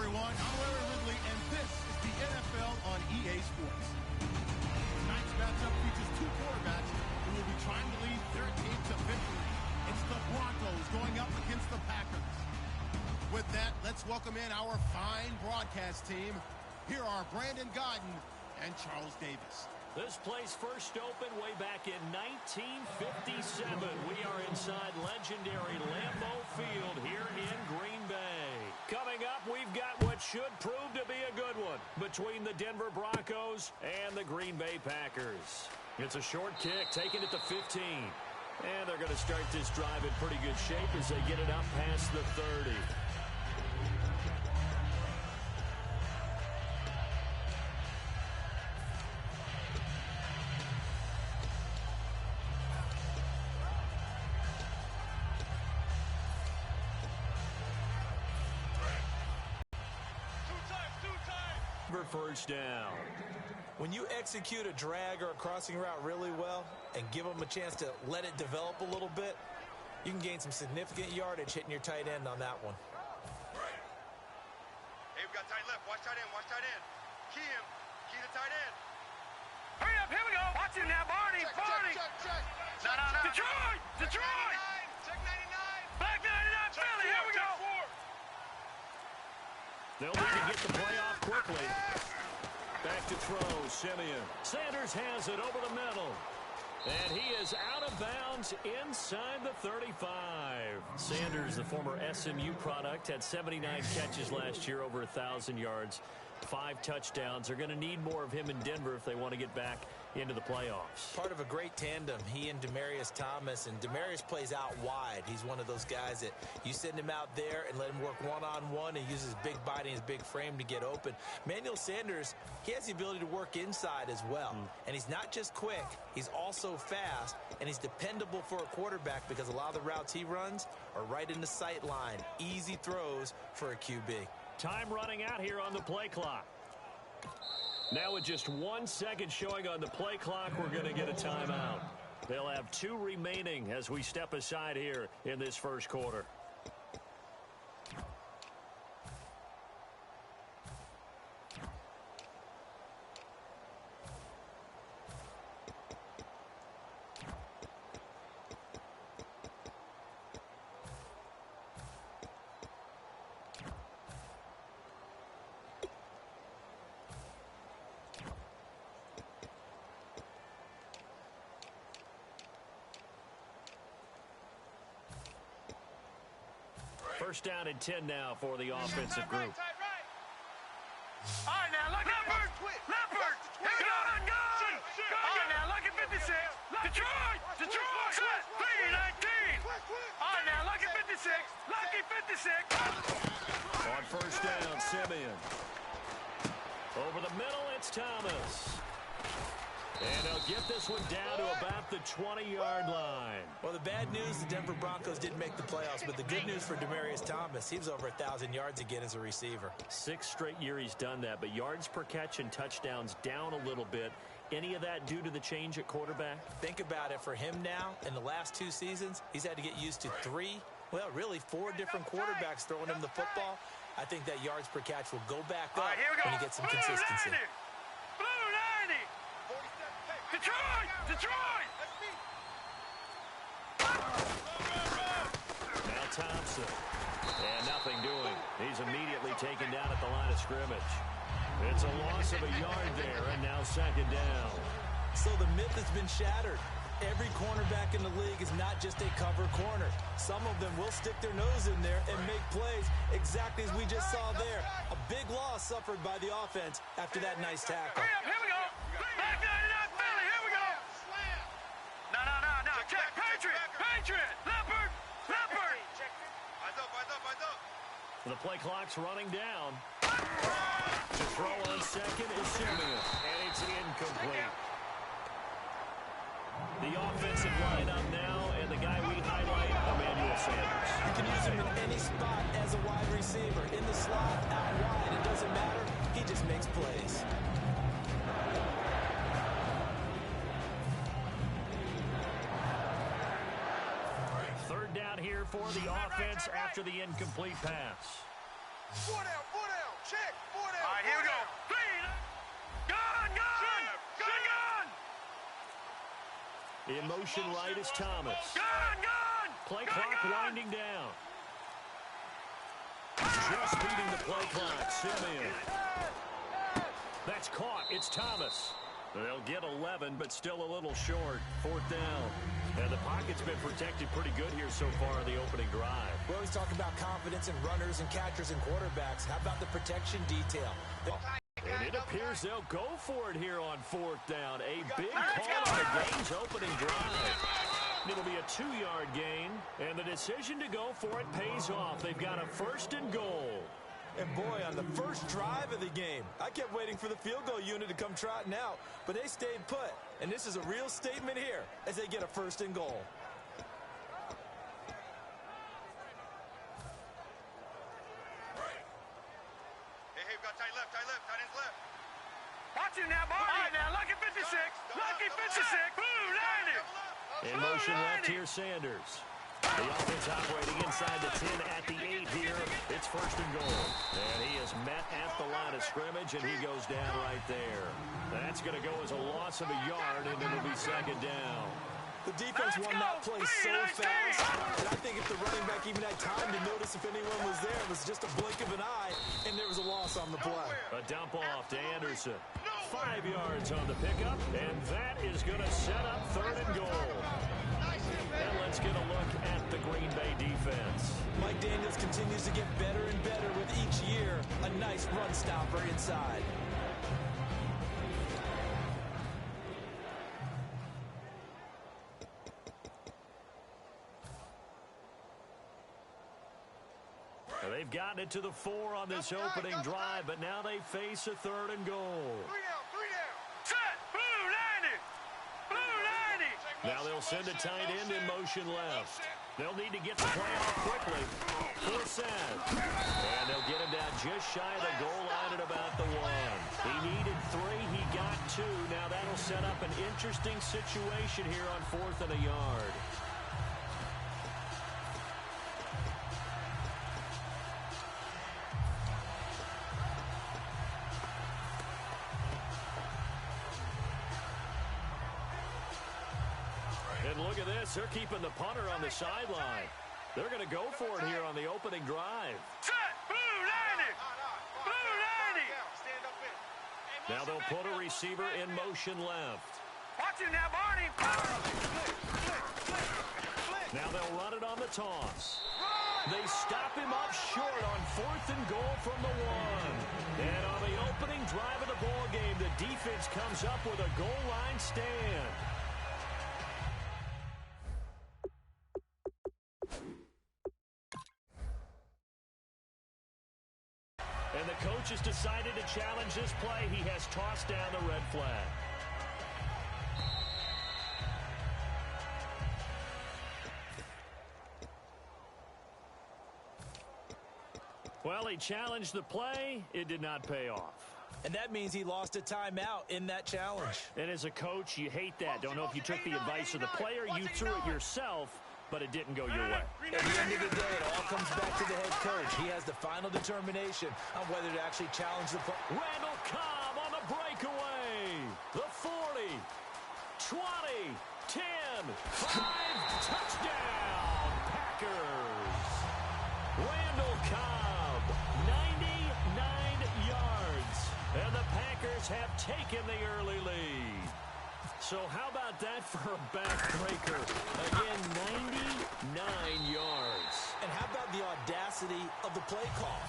everyone. I'm Larry Ridley, and this is the NFL on EA Sports. Tonight's matchup features two quarterbacks who will be trying to lead their team to victory. It's the Broncos going up against the Packers. With that, let's welcome in our fine broadcast team. Here are Brandon Godden and Charles Davis. This place first opened way back in 1957. We are inside legendary Lambeau Field here in Green Bay. Coming up, we've got what should prove to be a good one between the Denver Broncos and the Green Bay Packers. It's a short kick, taking it to 15. And they're going to start this drive in pretty good shape as they get it up past the 30. First down. When you execute a drag or a crossing route really well and give them a chance to let it develop a little bit, you can gain some significant yardage hitting your tight end on that one. Hey, we've got tight left. Watch tight end. Watch tight end. Key him. Key the tight end. Hurry up. Here we go. Watch him now. Barney. Barney. Check. No. Detroit. Detroit. Check 99. Black 99. Philly. Here we go. They'll need to get the play off quickly. Back to throw, Simeon. Sanders has it over the middle. And he is out of bounds inside the 35. Sanders, the former SMU product, had 79 catches last year, over 1,000 yards, 5 touchdowns. They're going to need more of him in Denver if they want to get back into the playoffs. Part of a great tandem, he and Demaryius Thomas, and Demaryius plays out wide. He's one of those guys that you send him out there and let him work one-on-one and use his big body and his big frame to get open. Manuel Sanders, he has the ability to work inside as well. And he's not just quick, he's also fast, and he's dependable for a quarterback because a lot of the routes he runs are right in the sight line. Easy throws for a QB. Time running out here on the play clock. Now with just 1 second showing on the play clock, we're going to get a timeout. They'll have 2 remaining as we step aside here in this first quarter. First down and 10 now for the offensive group. All right, now look at Leopard. Here we go. All right, now look at 56. Detroit. 319. All right, now look at 56. Lucky 56. On first down, Simeon. Over the middle, it's Thomas. And they'll get this one down to about the 20-yard line. Well, the bad news, the Denver Broncos didn't make the playoffs, but the good news for Demaryius Thomas, he was over 1,000 yards again as a receiver. 6th straight year he's done that, but yards per catch and touchdowns down a little bit. Any of that due to the change at quarterback? Think about it. For him now, in the last 2 seasons, he's had to get used to 4 different quarterbacks throwing him the football. I think that yards per catch will go back up when he gets some consistency. Blue 90. Detroit! Now Thompson. And nothing doing. He's immediately taken down at the line of scrimmage. It's a loss of a yard there, and now second down. So the myth has been shattered. Every cornerback in the league is not just a cover corner. Some of them will stick their nose in there and make plays exactly as we just saw there. A big loss suffered by the offense after that nice tackle. Here we go. Back 99 Philly. Here we go. No. Check. Patriot. Leopard. Eyes up. The play clock's running down. To throw on second is Simeon, and it's incomplete. The offensive lineup now, and the guy we highlight, Emmanuel Sanders. You can use him in any spot as a wide receiver. In the slot, out wide, it doesn't matter. He just makes plays. Third down here for the offense after the incomplete pass. 4 down. Check. 4 down. All right, here we go. 3. Gun. In motion right is Thomas. Gun. Play clock winding down. Just beating the play clock. Simeon. That's caught. It's Thomas. They'll get 11, but still a little short. 4th down. And the pocket's been protected pretty good here so far in the opening drive. We always talk about confidence in runners and catchers and quarterbacks. How about the protection detail? And it appears they'll go for it here on 4th down. A big call on the game's opening drive. It'll be a 2-yard gain, and the decision to go for it pays off. They've got a 1st and goal. And boy, on the first drive of the game, I kept waiting for the field goal unit to come trotting out, but they stayed put. And this is a real statement here as they get a 1st and goal. Hey, we got tight left. Tight ends left. Watch him now, Barney. All right, now, lucky 56. Lucky 56. Boom, landed. In motion left here, Sanders. The offense operating inside the 10 at the 8 here. It's 1st and goal. And he is met at the line of scrimmage, and he goes down right there. That's going to go as a loss of a yard, and it'll be 2nd down. The defense won that play so fast, and I think if the running back even had time to notice if anyone was there, it was just a blink of an eye, and there was a loss on the play. A dump off to Anderson. 5 yards on the pickup, and that is going to set up 3rd and goal. And let's get a look at the Green Bay defense. Mike Daniels continues to get better and better with each year. A nice run stopper inside. They've gotten it to the 4 on this opening drive, but now they face a 3rd and goal. 3 down. Set. Boom, landed. Boom, landed. Now they'll send a tight end in motion left. They'll need to get the play off quickly. For Seth. And they'll get him down just shy of the goal line at about the 1. He needed 3. He got 2. Now that'll set up an interesting situation here on 4th and a yard. And look at this. They're keeping the punter on the sideline. They're going to go for it here on the opening drive. Set. Boom, landed. Boom, landed. Stand up in. Now they'll put a receiver in motion left. Watch him now, Barney. Now they'll run it on the toss. They stop him up short on 4th and goal from the 1. And on the opening drive of the ball game, the defense comes up with a goal line stand. And the coach has decided to challenge this play. He has tossed down the red flag. Well, he challenged the play. It did not pay off. And that means he lost a timeout in that challenge. And as a coach, you hate that. Don't know if you took the advice of the player. You threw it yourself, but it didn't go your way. At the end of the day, it all comes back to the head coach. He has the final determination on whether to actually challenge the play. Randall Cobb on the breakaway. The 40, 20, 10, 5, touchdown, Packers. Randall Cobb, 99 yards. And the Packers have taken the early lead. So how about that for a backbreaker? Again, 99 yards. And how about the audacity of the play call?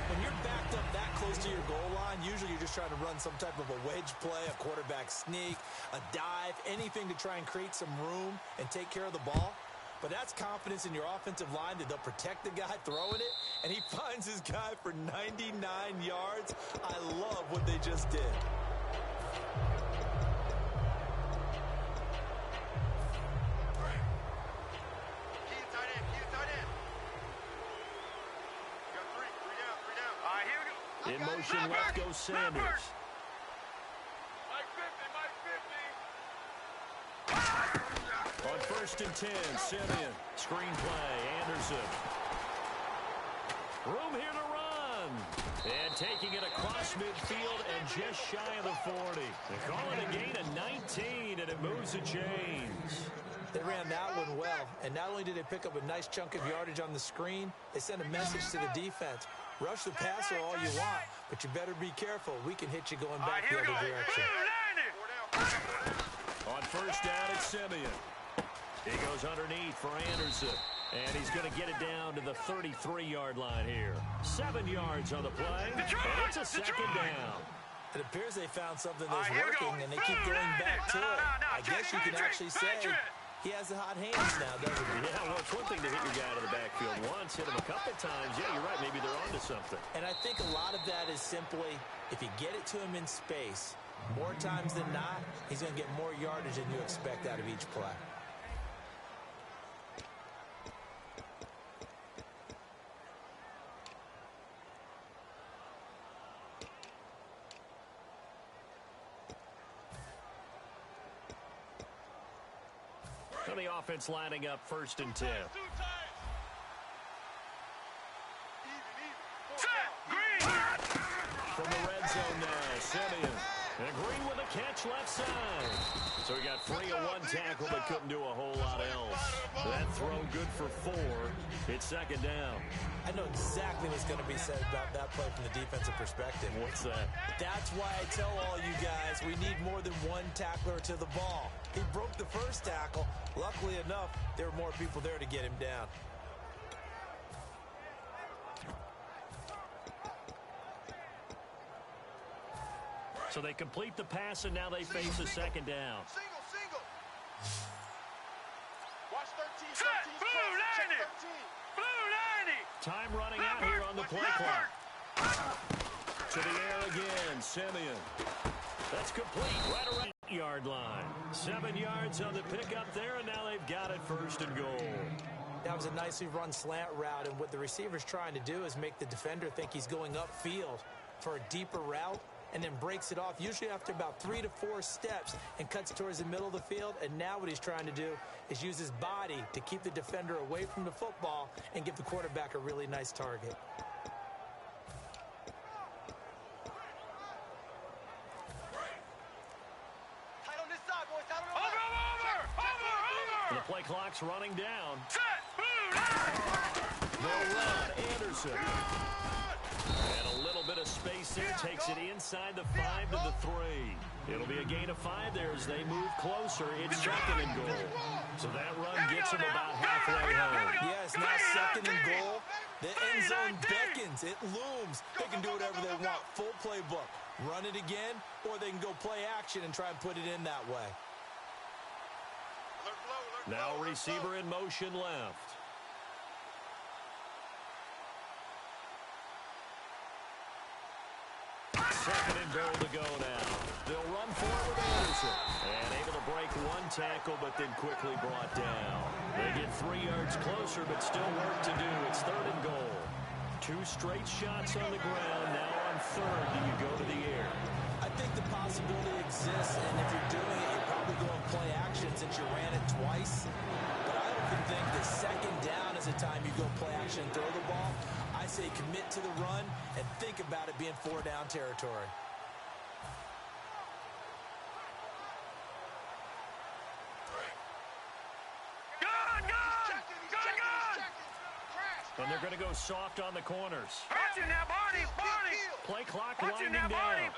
When you're backed up that close to your goal line, usually you're just trying to run some type of a wedge play, a quarterback sneak, a dive, anything to try and create some room and take care of the ball. But that's confidence in your offensive line that they'll protect the guy throwing it, and he finds his guy for 99 yards. I love what they just did. Key and tight end. Got 3 down. All right, here we go. In motion left goes Sanders. On 1st and 10, Simeon. Screen play, Anderson. Room here to run. And taking it across midfield and just shy of the 40. They call it a gain of 19, and it moves the chains. They ran that one well, and not only did they pick up a nice chunk of yardage on the screen, they sent a message to the defense. Rush the passer all you want, but you better be careful. We can hit you going back the other direction. On first down, it's Simeon. He goes underneath for Anderson. And he's going to get it down to the 33-yard line here. 7 yards on the play. And it's a second down. It appears they found something that's working, and they keep going back to it. I guess you can actually say he has the hot hands now, doesn't he? Yeah, well, it's one thing to hit your guy out of the backfield once, hit him a couple times. Yeah, you're right. Maybe they're onto something. And I think a lot of that is simply if you get it to him in space, more times than not, he's going to get more yardage than you expect out of each play. And the offense lining up 1st and 10. From the red zone now, Simeon. And Green with a catch left side. So he got free of one tackle but couldn't do a whole lot else. That throw good for 4. It's second down. I know exactly what's going to be said about that play from the defensive perspective. What's that? That's why I tell all you guys we need more than one tackler to the ball. He broke the first tackle. Luckily enough, there were more people there to get him down. So they complete the pass, and now they face a second down. Single. Watch 13. Set. Blue 90. Blue 90. Time running out here on the play clock. To the air again, Simeon. That's complete right around the yard line. 7 yards on the pickup there, and now they've got it 1st and goal. That was a nicely run slant route, and what the receiver's trying to do is make the defender think he's going upfield for a deeper route, and then breaks it off, usually after about 3 to 4 steps, and cuts towards the middle of the field. And now what he's trying to do is use his body to keep the defender away from the football and give the quarterback a really nice target. The play clock's running down. Set. They'll run. Anderson. And a little bit of space there. Takes it inside the 5 to the 3. It'll be a gain of 5 there as they move closer. It's 2nd and goal. So that run gets them about halfway home. Yes, now 2nd and goal. The end zone beckons. It looms. They can do whatever they want. Full playbook. Run it again, or they can go play action and try and put it in that way. Now receiver in motion left. Second and goal to go now. They'll run for it with Anderson. And able to break one tackle, but then quickly brought down. They get 3 yards closer, but still work to do. It's 3rd and goal. 2 straight shots on the ground. Now on 3rd, do you go to the air? I think the possibility exists, and if you're doing it, you're probably going to play action since you ran it twice. But I often think the 2nd down is the time you go play action and throw the ball. I say commit to the run and think about it being 4-down territory. And they're going to go soft on the corners. Watching now, Barney. Play clock Watching winding now, down. Barney.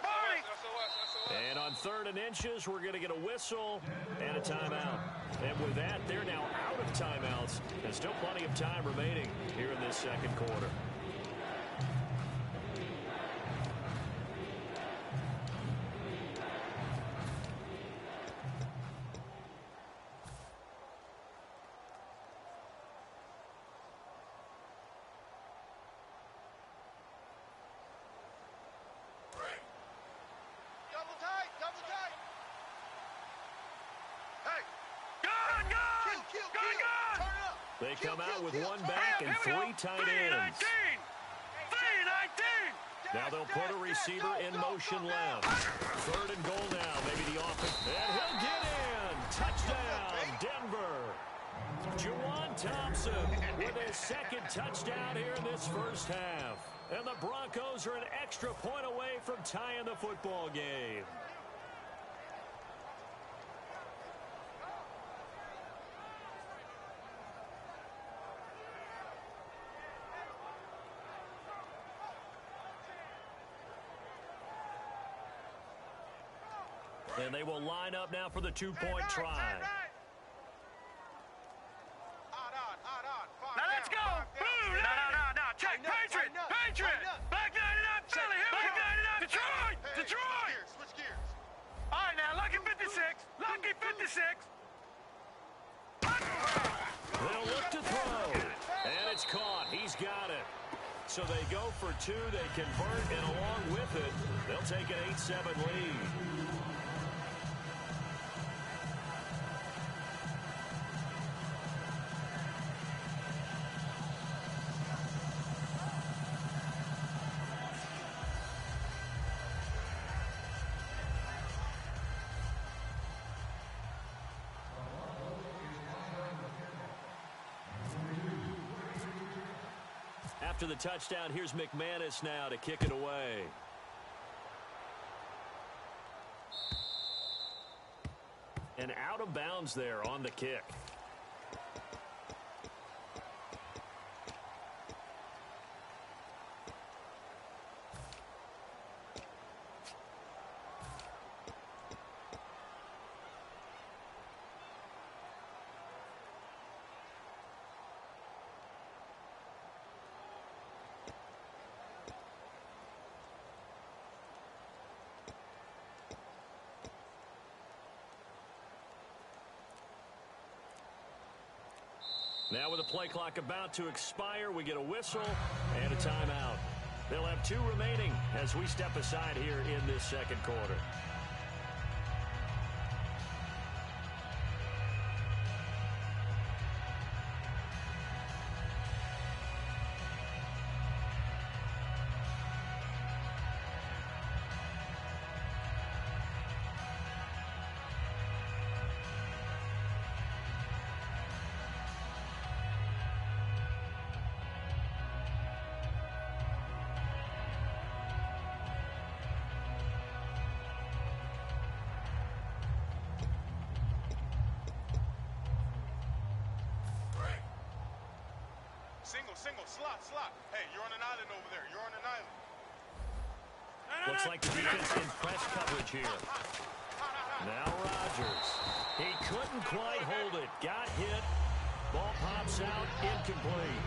And on 3rd and inches, we're going to get a whistle and a timeout. And with that, they're now out of timeouts. There's still plenty of time remaining here in this 2nd quarter. They come out with 1 back and 3 tight ends. Now they'll put a receiver in motion left. 3rd and goal now. Maybe the offense. And he'll get in. Touchdown, Denver. Juwan Thompson with his 2nd touchdown here in this 1st half. And the Broncos are an extra point away from tying the football game. And they will line up now for the two-point try. Now let's go. Boom. No. Check. Patriot. Back 99 Philly. Here we go. Detroit. Switch gears. All right, now, Lucky 56. Lucky 56. They'll look to throw. And it's caught. He's got it. So they go for two. They convert, and along with it, they'll take an 8-7 lead. After the touchdown, here's McManus now to kick it away. And out of bounds there on the kick. Now with the play clock about to expire, we get a whistle and a timeout. They'll have two remaining as we step aside here in this second quarter. Single, slot. Hey, you're on an island over there. You're on an island. Looks like the defense in press coverage here. Now Rodgers. He couldn't quite hold it. Got hit. Ball pops out. Incomplete.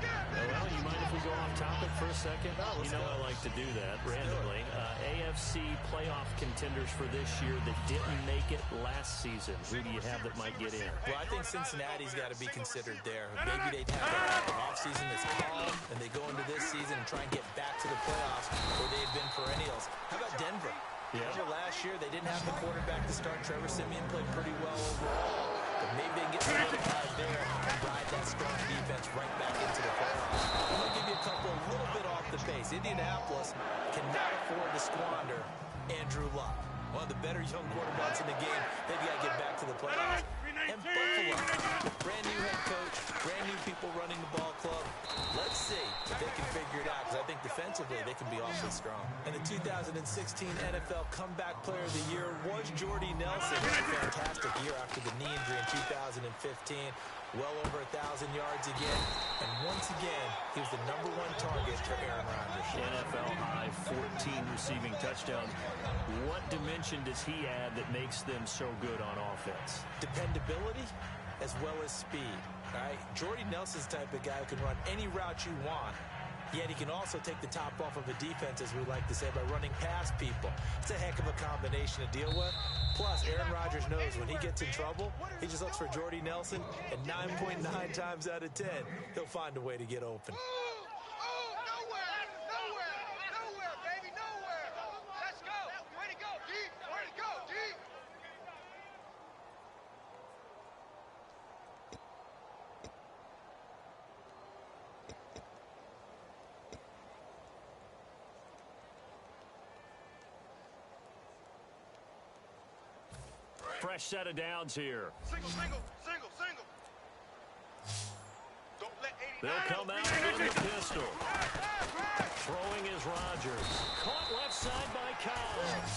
Well, you mind if we go off topic for a second? You know I like to do that randomly. AFC playoff contenders for this year that didn't make it last season. Who do you have that might get in? Well, I think Cincinnati's got to be considered there. Maybe they'd have an offseason that's calm, and they go into this season and try and get back to the playoffs where they had been perennials. How about Denver? Yeah. Remember last year they didn't have the quarterback to start. Trevor Siemian played pretty well overall. But maybe they can get solidified there and ride that strong defense right back into the playoffs. I'm going to give you a couple a little bit off the pace. Indianapolis cannot afford to squander Andrew Luck. One of the better young quarterbacks in the game. They've got to get back to the playoffs. And Buffalo, brand new head coach, brand new people running the ball club. Let's see if they can figure it out, because I think defensively they can be awfully strong. And the 2016 NFL Comeback Player of the Year was Jordy Nelson. It was a fantastic year after the knee injury in 2015. Well over 1,000 yards again. And once again, he was the #1 target for Aaron Rodgers. NFL high 14 receiving touchdowns. What dimension does he add that makes them so good on offense? Dependability as well as speed. All right? Jordy Nelson's the type of guy who can run any route you want, yet he can also take the top off of a defense, as we like to say, by running past people. It's a heck of a combination to deal with. Plus, Aaron Rodgers knows when he gets in trouble, he just looks for Jordy Nelson, and 9.9 times out of 10, he'll find a way to get open. Nowhere, baby, nowhere. Let's go. Way to go, D. Way to go, D. Fresh set of downs here. Single. Don't let 89. They'll come out with the pistol. Throwing is Rodgers. Caught left side by Cobb.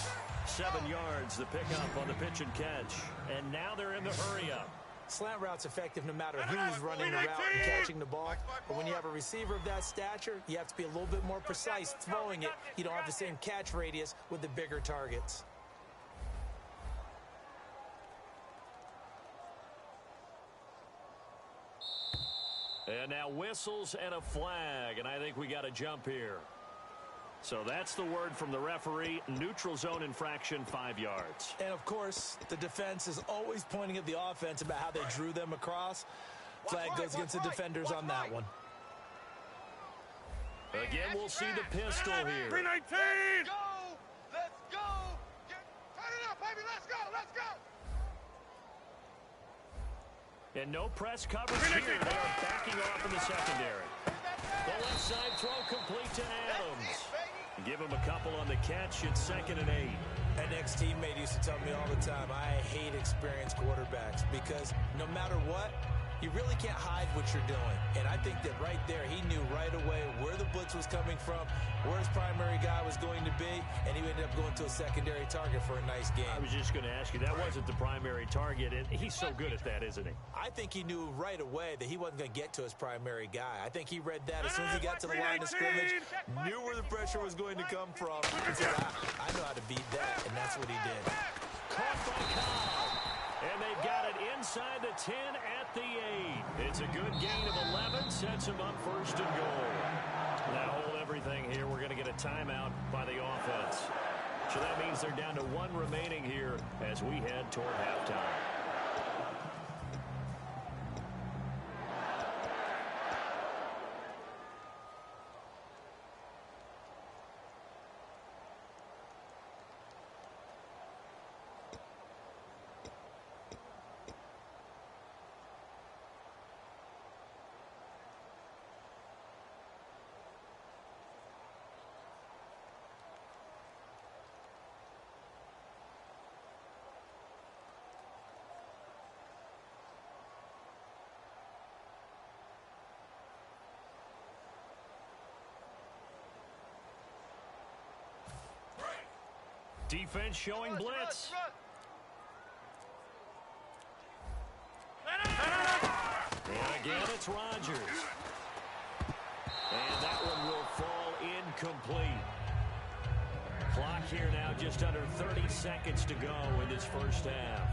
7 yards, the pickup on the pitch and catch. And now they're in the hurry-up. Slant route's effective no matter who's running the route and catching the ball. But when you have a receiver of that stature, you have to be a little bit more precise throwing it. You don't have the same catch radius with the bigger targets. And now whistles and a flag, and I think we got a jump here. So that's the word from the referee. Neutral zone infraction, 5 yards. And, of course, the defense is always pointing at the offense about how they drew them across. Flag goes against the defenders on that one. Again, we'll see the pistol here. 319! Let's go! Let's go! Turn it up, baby! Let's go! Let's go! And no press coverage here. They are backing off in the secondary. The left side throw complete to Adams. Give him a couple on the catch. It's 2nd and 8. An ex-teammate used to tell me all the time, I hate experienced quarterbacks because no matter what, you really can't hide what you're doing. And I think that right there, he knew right away where the blitz was coming from, where his primary guy was going to be, and he ended up going to a secondary target for a nice game. I was just going to ask you, that wasn't the primary target, and he's so good at that, isn't he? I think he knew right away that he wasn't going to get to his primary guy. I think he read that as soon as he got to the line of scrimmage, knew where the pressure was going to come from, and said, I know how to beat that, and that's what he did. Caught by Cobb. And they've got it inside the 10 at the 8. It's a good gain of 11. Sets them up 1st and goal. Now hold everything here. We're going to get a timeout by the offense. So that means they're down to 1 remaining here as we head toward halftime. Defense showing blitz. And again, it's Rodgers. And that one will fall incomplete. Clock here now just under 30 seconds to go in this first half.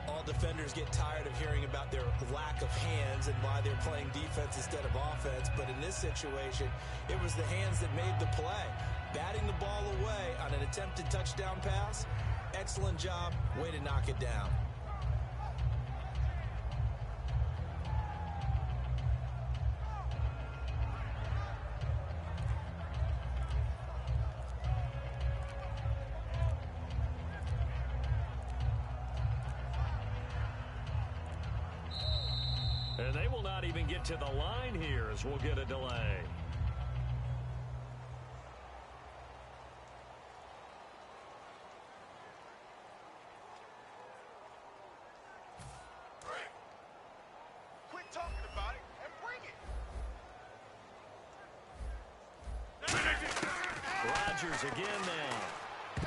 All defenders get tired of hearing about their lack of hands and why they're playing defense instead of offense. But in this situation, it was the hands that made the play. Batting the ball away on an attempted touchdown pass. Excellent job. Way to knock it down. And they will not even get to the line here as we'll get a delay. Quit talking about it and bring it. Rodgers again now.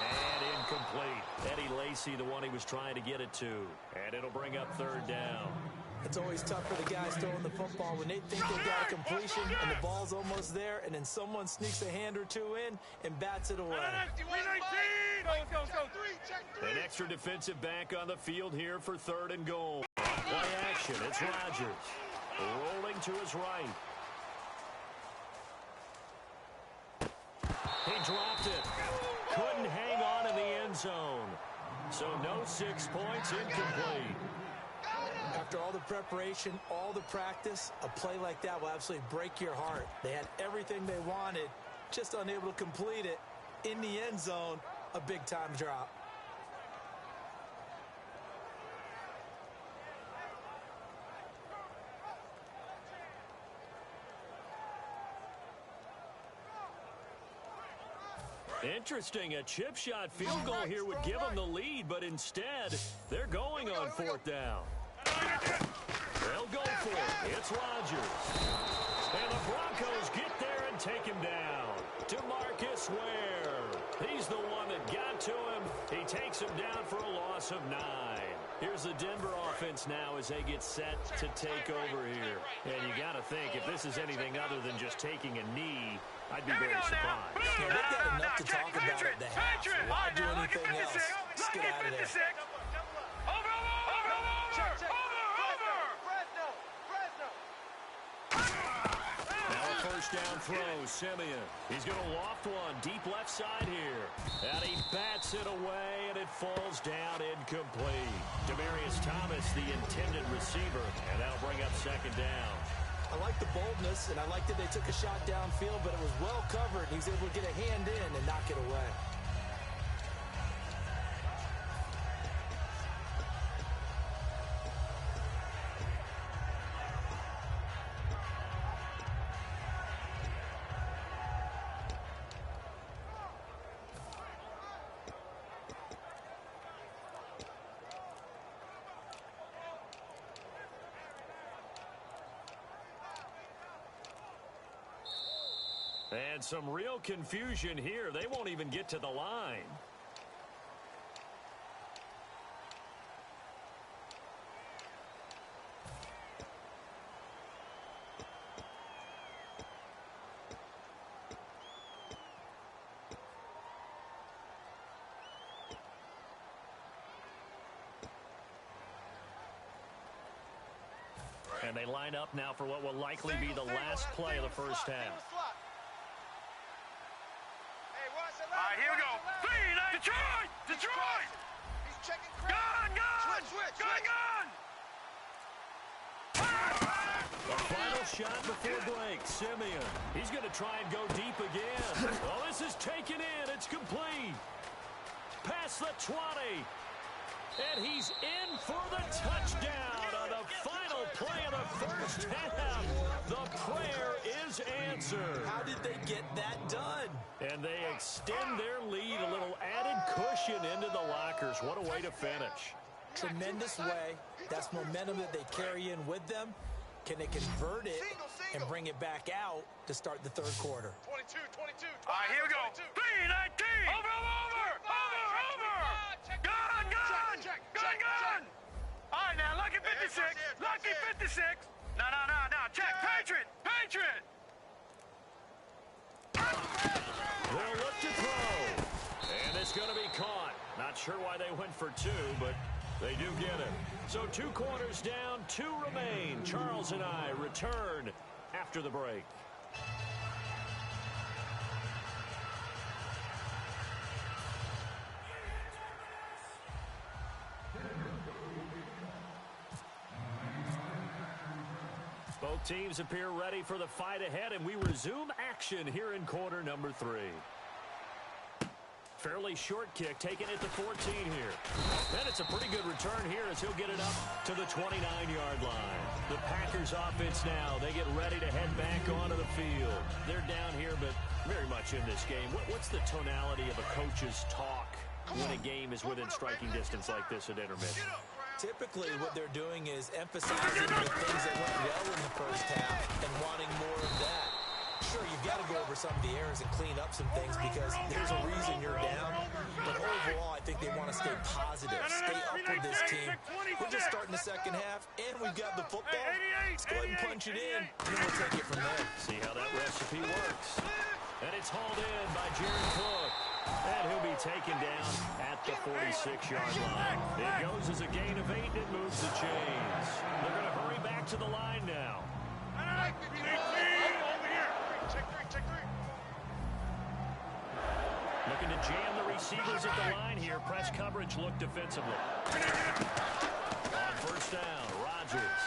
And incomplete. Eddie Lacy, the one he was trying to get it to. And it'll bring up 3rd down. It's always tough for the guys throwing the football when they think they've got a completion and the ball's almost there, and then someone sneaks a hand or two in and bats it away. 319! Go. An extra defensive back on the field here for 3rd and goal. Play action. It's Rodgers. Rolling to his right. He dropped it. Couldn't hang on in the end zone. So no 6 points, incomplete. After all the preparation, all the practice, a play like that will absolutely break your heart. They had everything they wanted, just unable to complete it. In the end zone, a big-time drop. Interesting. A chip shot field goal here would give them the lead, but instead, they're going on 4th down. They'll go for it. It's Rodgers. And the Broncos get there and take him down. DeMarcus Ware. He's the one that got to him. He takes him down for a loss of 9. Here's the Denver offense now as they get set to take over here. And you got to think, if this is anything other than just taking a knee, I'd be very surprised. Yeah, they've got enough to talk about at the half. Why do anything else? Let's get out of there. First down throw, Simeon. He's going to loft one deep left side here. And he bats it away, and it falls down incomplete. Demaryius Thomas, the intended receiver, and that'll bring up second down. I like the boldness, and I like that they took a shot downfield, but it was well covered. He was able to get a hand in and knock it away. And some real confusion here. They won't even get to the line. And they line up now for what will likely be the last play of the first half. Here we go. Detroit! Detroit! He's checking Gun! Switch! Gun! The final shot before break. Simeon. He's going to try and go deep again. Oh, this is taken in. It's complete. Past the 20. And he's in for the touchdown on the final play of the first half. The prayer is answered. How did they get that done? And they extend their lead, a little added cushion into the lockers. What a way to finish. Tremendous way. That's momentum that they carry in with them. Can they convert it and bring it back out to start the third quarter? 22. All right, here we go. 3-19. Over. Gun. All right, now, lucky 56. Lucky 56. No. Check. Patriot. They'll look to throw. And it's going to be caught. Not sure why they went for 2, but they do get it. So 2 quarters down, 2 remain. Charles and I return after the break. Both teams appear ready for the fight ahead, and we resume action here in quarter number 3. Fairly short kick, taking it to 14 here. And it's a pretty good return here as he'll get it up to the 29-yard line. The Packers offense now, they get ready to head back onto the field. They're down here, but very much in this game. What's the tonality of a coach's talk when a game is within striking distance like this at intermission? Typically, what they're doing is emphasizing the things that went well in the first half and wanting more of that. Sure, you've got to go over some of the errors and clean up some things because there's a reason you're down. But overall, I think they want to stay positive, stay up with this team. We're just starting the second half, and we've got the football. Let's go ahead and punch it in, and we'll take it from there. See how that recipe works. And it's hauled in by Jared Cook. And he'll be taken down at the 46-yard line. It goes as a gain of 8, and it moves the chains. They're going to hurry back to the line now. Check 3. Looking to jam the receivers at the line here. Press coverage look defensively. On first down, Rodgers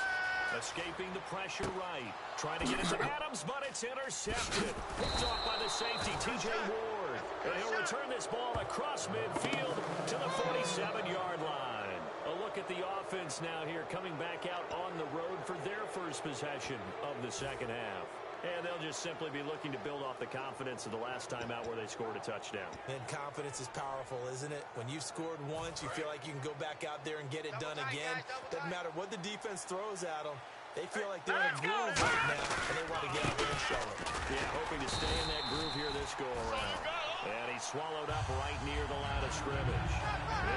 escaping the pressure right. Trying to get it to Adams, but it's intercepted. Picked off by the safety, T.J. Ward. And he'll return this ball across midfield to the 47-yard line. A look at the offense now here, coming back out on the road for their first possession of the second half. And they'll just simply be looking to build off the confidence of the last time out where they scored a touchdown. And confidence is powerful, isn't it? When you've scored once, you feel like you can go back out there and get it done again. Doesn't matter what the defense throws at them. They feel like they're in a groove right now, and they want to get out there and show it. Yeah, hoping to stay in that groove here this go-around. And he's swallowed up right near the line of scrimmage.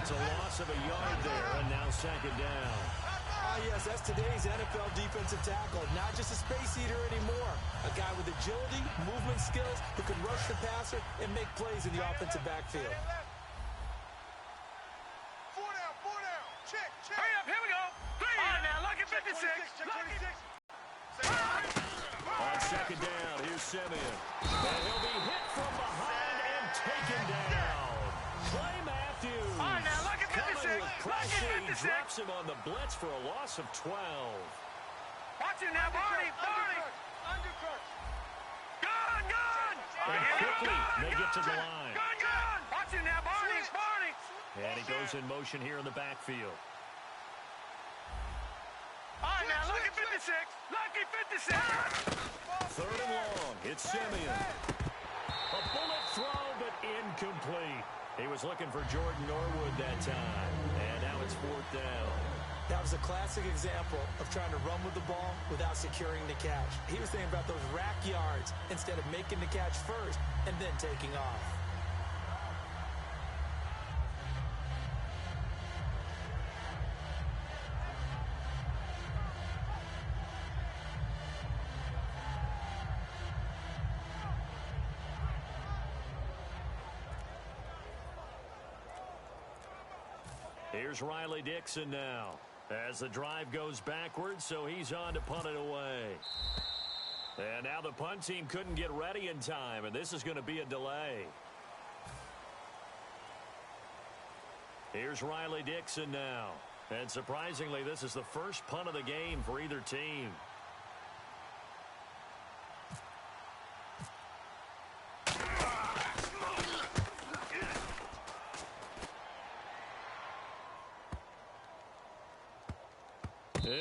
It's a loss of a yard there, and now second down. Yes, that's today's NFL defensive tackle. Not just a space eater anymore. A guy with agility, movement skills, who can rush the passer and make plays in the offensive backfield. 4 down, 4 down. Check, check. Hurry up, here we go. 3. All right, now, look at 56. On second down, here's Simeon. And he'll be hit from behind and taken down. Clay Matthews. All right, now, look at 56. Coming with pressure, he 56. drops him on the blitz for a loss of 12. Watch him now, Barney. Barney. Undercut. Gun, gun. And quickly, they get to the line. Gun, gun. Watch him now, Barney. Barney. And he goes in motion here in the backfield. All right, now, look at 56. Lucky 56. Third and long, it's Simeon. A bullet throw, but incomplete. He was looking for Jordan Norwood that time. And now it's fourth down. That was a classic example of trying to run with the ball without securing the catch. He was thinking about those rack yards instead of making the catch first and then taking off. Here's Riley Dixon now. As the drive goes backwards, so he's on to punt it away. And now the punt team couldn't get ready in time, and this is going to be a delay. Here's Riley Dixon now. And surprisingly, this is the first punt of the game for either team.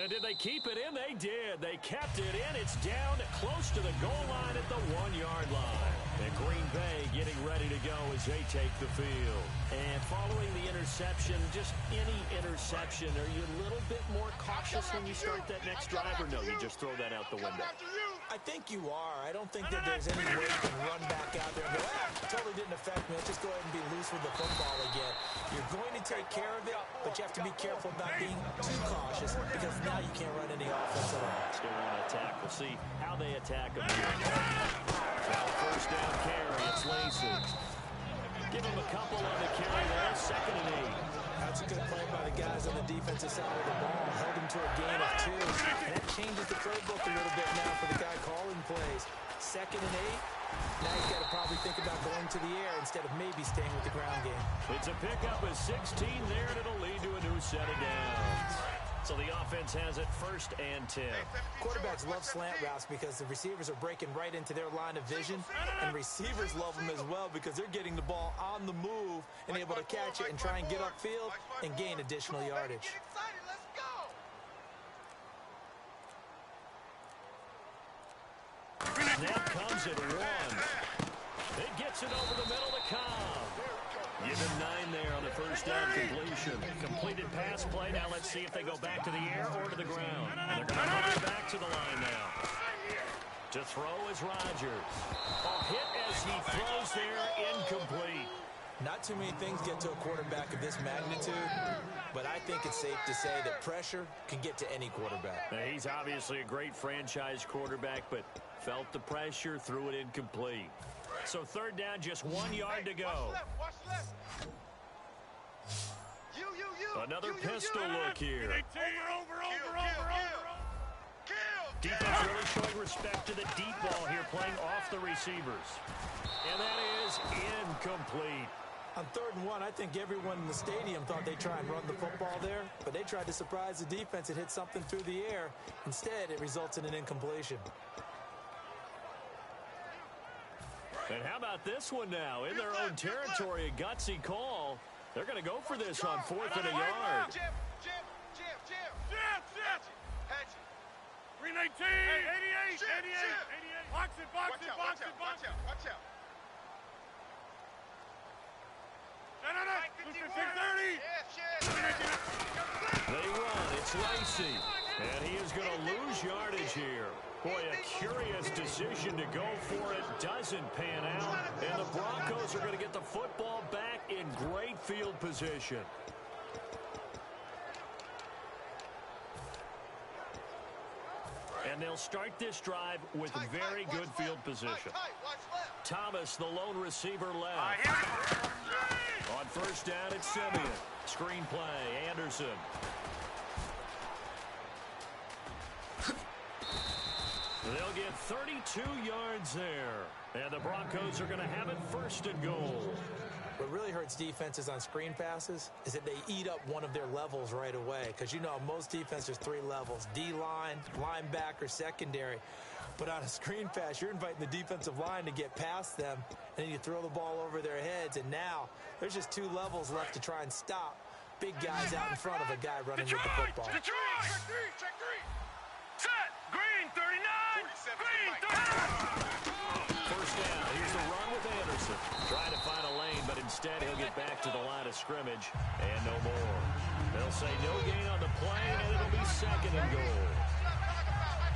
Did they keep it in? They did. They kept it in. It's down close to the goal line at the 1-yard line. And Green Bay getting ready to go as they take the field. And following the interception, just any interception, are you a little bit more cautious when you start that next drive, or no, you just throw that out the window? I think you are. I don't think that there's any way you can run back out there and go, totally didn't affect me. Let's just go ahead and be loose with the football again. You're going to take care of it, but you have to be careful about being too cautious because now you can't run any offense at all. Still want to attack. We'll see how they attack him. Now first down carry, it's Lacey. Give him a couple on the carry there, 2nd and 8. That's a good play by the guys on the defensive side of the ball. Held him to a gain of 2. And that changes the playbook a little bit now for the guy calling plays. 2nd and 8. Now he's got to probably think about going to the air instead of maybe staying with the ground game. It's a pickup of 16 there, and it'll lead to a new set of downs. So the offense has it 1st and 10. Quarterbacks love slant routes because the receivers are breaking right into their line of vision, and receivers love them as well because they're getting the ball on the move and able to catch it and try and get upfield and gain additional yardage. Snap comes at 1. It gets it over the middle to Cobb. Give him 9 there on the first down completion. Completed pass play. Now let's see if they go back to the air or to the ground. And they're going to run it back to the line now. To throw is Rodgers. A hit as he throws there, incomplete. Not too many things get to a quarterback of this magnitude, but I think it's safe to say that pressure can get to any quarterback. Now, he's obviously a great franchise quarterback, but felt the pressure, threw it incomplete. So 3rd down, just 1 yard to go. Watch left. Another pistol look here. Over. Defense really showing respect to the deep ball here, playing off the receivers. And that is incomplete. On 3rd and 1, I think everyone in the stadium thought they'd try and run the football there, but they tried to surprise the defense and hit something through the air. Instead, it results in an incompletion. And how about this one now? In their own territory, a gutsy call. They're going to go for this on 4th and a yard. Jim. 319. 88. Box it. Watch out. No. 630. Yeah, shit. They run. It's Lacey. And he is going to lose yardage here. Boy, a curious decision to go for it. Doesn't pan out. And the Broncos are going to get the football back in great field position. And they'll start this drive with very good field position. Thomas, the lone receiver, left. On first down, it's Simeon. Screen play, Anderson. They'll get 32 yards there. And the Broncos are going to have it first and goal. What really hurts defenses on screen passes is that they eat up one of their levels right away. Because, you know, most defenses, there's 3 levels. D-line, linebacker, secondary. But on a screen pass, you're inviting the defensive line to get past them, and then you throw the ball over their heads. And now there's just 2 levels left to try and stop big guys out in front of a guy running with the football. Detroit! Check 3! Set! Green, 39! Green, 39! First down. Here's the run with Anderson. Trying to find a lane, but instead he'll get back to the line of scrimmage. And no more. They'll say no gain on the play, and it'll be second and goal.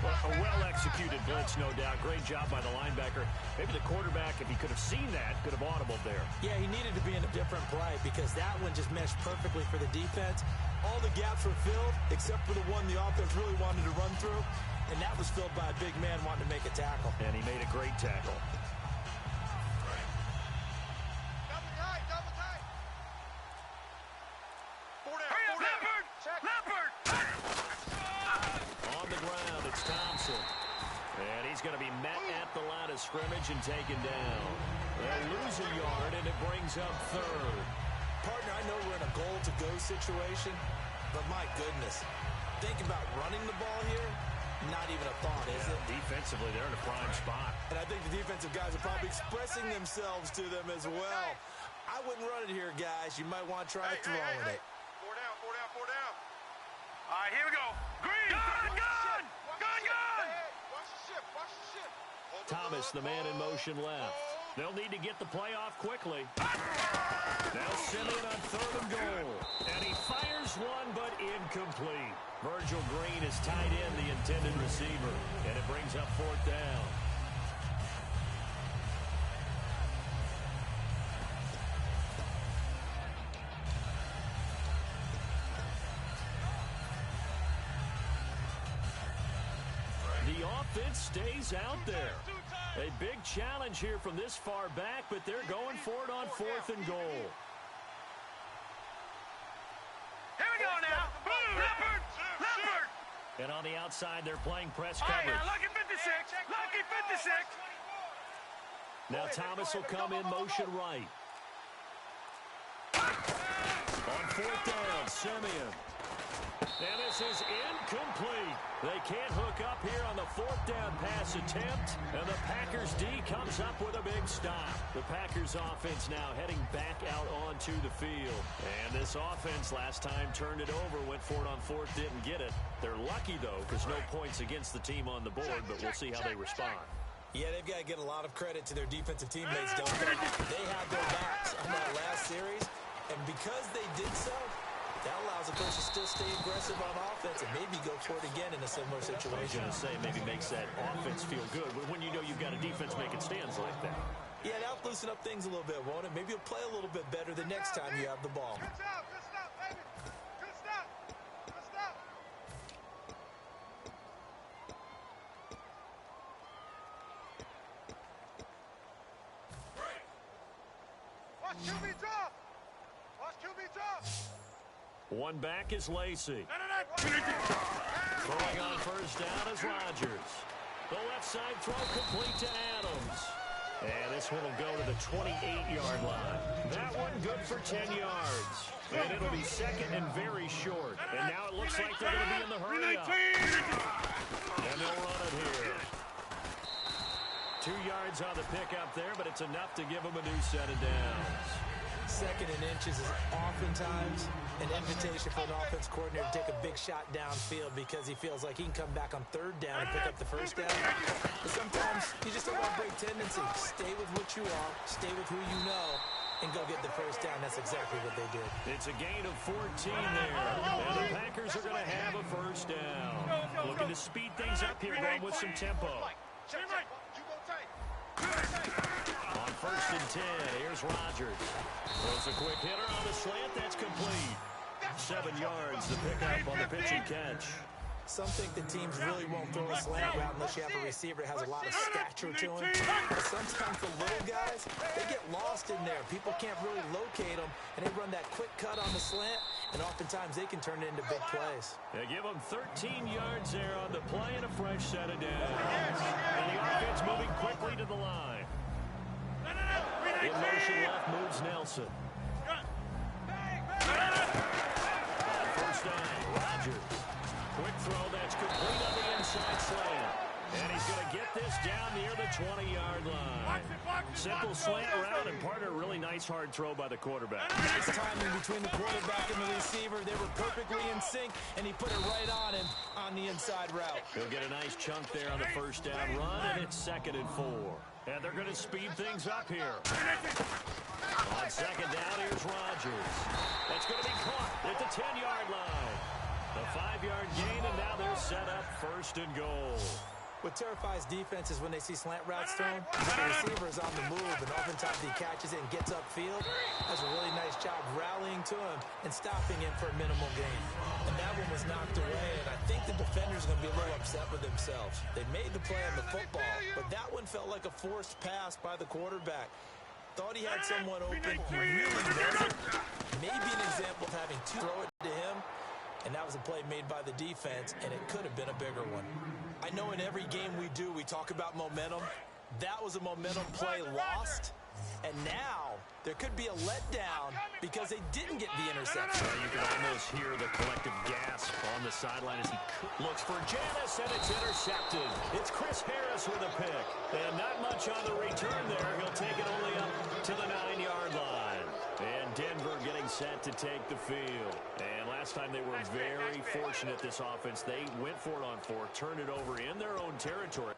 Well, a well-executed blitz, no doubt. Great job by the linebacker. Maybe the quarterback, if he could have seen that, could have audibled there. Yeah, he needed to be in a different play because that one just meshed perfectly for the defense. All the gaps were filled except for the one the offense really wanted to run through, and that was filled by a big man wanting to make a tackle. And he made a great tackle. Double tight, double tight. 4 down, Hurry up, 4 down. Leopard! Check. Leopard! On the ground, it's Thompson. And he's going to be met at the line of scrimmage and taken down. They'll lose a yard, and it brings up third. Partner, I know we're in a goal-to-go situation, but my goodness, thinking about running the ball here, not even a thought, is it? Defensively, they're in a prime spot. And I think the defensive guys are probably expressing themselves to them as well. I wouldn't run it here, guys. You might want to try throwing it. 4 down, 4 down, 4 down. All right, here we go. Green! Gun! Gun! Gun! Gun! Watch the ship, watch the ship. Hold the Thomas, the man in motion left. They'll need to get the play off quickly. Now Simeon on third and goal. And he fires one, but incomplete. Virgil Green is tied in, the intended receiver. And it brings up fourth down. The offense stays out there. A big challenge here from this far back, but they're going for it on fourth and goal. Here we go now. Boom! Leopard! Leopard! And on the outside, they're playing press All right, coverage. now, lucky 56. Lucky 56. Now Thomas will come in motion right. On fourth down, Simeon. And this is incomplete. They can't hook up here on the fourth down pass attempt. And the Packers D comes up with a big stop. The Packers offense now heading back out onto the field. And this offense last time turned it over, went for it on fourth, didn't get it. They're lucky, though, because no points against the team on the board, but we'll see how they respond. Yeah, they've got to get a lot of credit to their defensive teammates, don't they? They had their backs on that last series, and because they did so, that allows the coach to still stay aggressive on offense and maybe go for it again in a similar I was situation. going to say maybe makes that offense feel good when you know you've got a defense making stands like that. Yeah, that'll loosen up things a little bit, won't it? Maybe you'll play a little bit better the next time you have the ball. Good job, good stop, baby. Good stop. Good stop. Watch QB drop. Watch QB drop. One back is Lacey. No. Throwing on first down is Rodgers. The left side throw complete to Adams. And this one will go to the 28-yard line. That one good for 10 yards. And it'll be second and very short. And now it looks like they're going to be in the hurry up. And they'll run it here. 2 yards on the pickup there, but it's enough to give them a new set of downs. Second and inches is oftentimes an invitation for an offense coordinator to take a big shot downfield because he feels like he can come back on third down and pick up the first down. But sometimes you just don't want to break tendency. Stay with what you are, stay with who you know, and go get the first down. That's exactly what they did. It's a gain of 14 there. And the Packers are going to have a first down. to speed things up here, going with some tempo. On 1st and 10, here's Rodgers. Throws a quick hitter on the slant. That's complete. 7 yards to pick up on the pitch and catch. Some think the teams really won't throw a slant route unless you have a receiver that has a lot of stature to him. But sometimes the little guys, they get lost in there. People can't really locate them, and they run that quick cut on the slant, and oftentimes they can turn it into big plays. They give them 13 yards there on the play and a fresh set of downs. And the offense moving quickly to the line. In motion left moves Nelson. On 1st down, Rodgers. Quick throw that's complete on the inside slant. And he's going to get this down near the 20-yard line. Simple slant route, and partner, really nice hard throw by the quarterback. Nice timing between the quarterback and the receiver. They were perfectly in sync, and he put it right on him on the inside route. He'll get a nice chunk there on the 1st down run, and it's 2nd and 4. And they're going to speed things up here. On 2nd down, here's Rodgers. That's going to be caught at the 10-yard line. A 5-yard gain, and now they're set up 1st and goal. What terrifies defenses when they see slant routes thrown is that the receiver is on the move, and oftentimes he catches it and gets upfield. Does a really nice job rallying to him and stopping him for a minimal gain. And that one was knocked away, and I think the defender's going to be a little upset with themselves. They made the play on the football, but that one felt like a forced pass by the quarterback. Thought he had someone open. He really doesn't. Maybe an example of having to throw it to him. And that was a play made by the defense, and it could have been a bigger one. I know in every game we do, we talk about momentum. That was a momentum play lost. And now there could be a letdown because they didn't get the interception. You can almost hear the collective gasp on the sideline as he looks for Janis, and it's intercepted. It's Chris Harris with a pick. And not much on the return there. He'll take it only up to the 9-yard line. And Denver getting set to take the field. And last time they were very fortunate, this offense. They went for it on 4, turned it over in their own territory.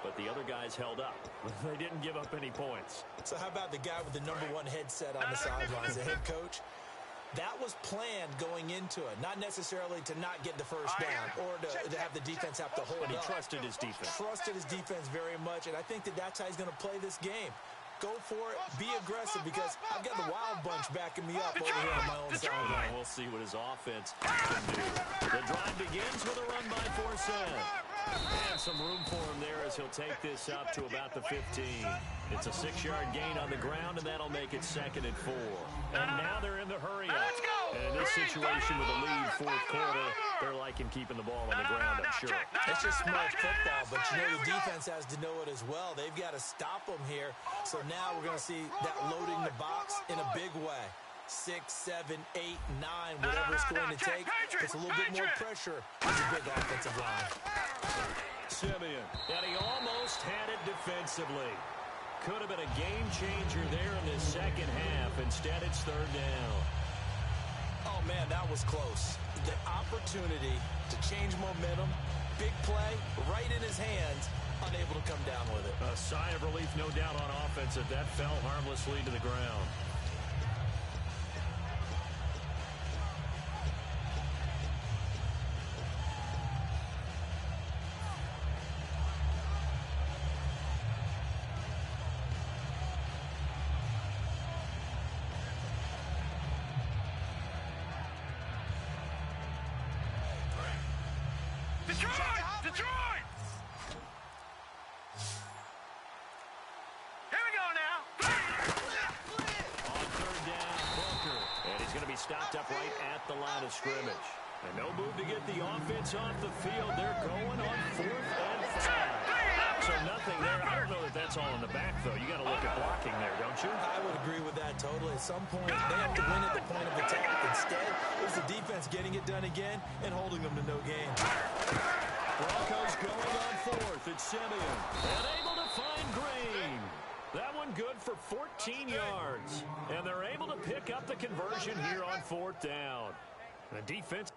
But the other guys held up. They didn't give up any points. So how about the guy with the #1 headset on the sidelines, the head coach? That was planned going into it, not necessarily to not get the first down or to have the defense have to hold But he up. trusted his defense. Trusted his defense very much, and I think that that's how he's going to play this game. Go for it, be aggressive, because I've got the Wild Bunch backing me up over here on my own sideline. We'll see what his offense can do. The drive begins with a run by Forsett. And some room for him there as he'll take this up to about the 15. It's a 6-yard gain on the ground, and that'll make it 2nd and 4. And now they're in the hurry up. And in this situation with a lead 4th quarter, they're liking keeping the ball on the ground, I'm sure. It's just smart football, but you know the defense has to know it as well. They've got to stop them here. So now we're going to see that loading the box in a big way. 6, 7, 8, 9, whatever it's going to take. It's a little bit more pressure on the big offensive line. Simeon, and he almost had it defensively. Could have been a game changer there in this 2nd half. Instead, it's 3rd down. Oh, man, that was close. The opportunity to change momentum, big play, right in his hands, unable to come down with it. A sigh of relief, no doubt, on offense if that fell harmlessly to the ground. Detroit! Here we go now. On 3rd down, Booker. And he's going to be stopped up right at the line of scrimmage. And no move to get the offense off the field. They're going on 4th and 5. So nothing there. I don't know that that's all in the back, though. You got to look at blocking there, don't you? I would agree with that totally. At some point, they have to win at the point of attack. Instead, it was the defense getting it done again and holding them to no gain. Broncos going on 4th. It's Simeon. And able to find Green. That one good for 14 yards. And they're able to pick up the conversion here on 4th down. The defense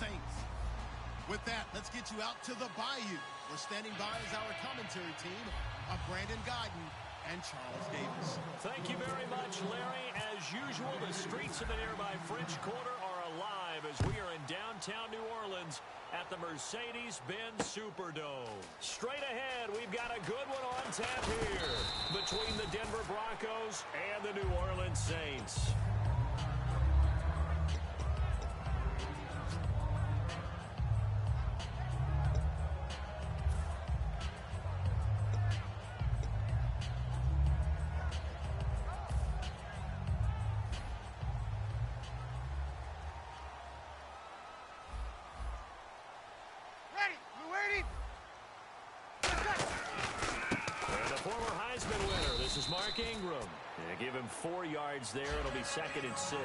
Saints. With that, let's get you out to the Bayou. We're standing by as our commentary team of Brandon Guyton and Charles Davis. Thank you very much, Larry. As usual, the streets of the nearby French Quarter are alive as we are in downtown New Orleans at the Mercedes-Benz Superdome. Straight ahead, we've got a good one on tap here between the Denver Broncos and the New Orleans Saints. Ingram. Give him 4 yards there. It'll be 2nd and 6.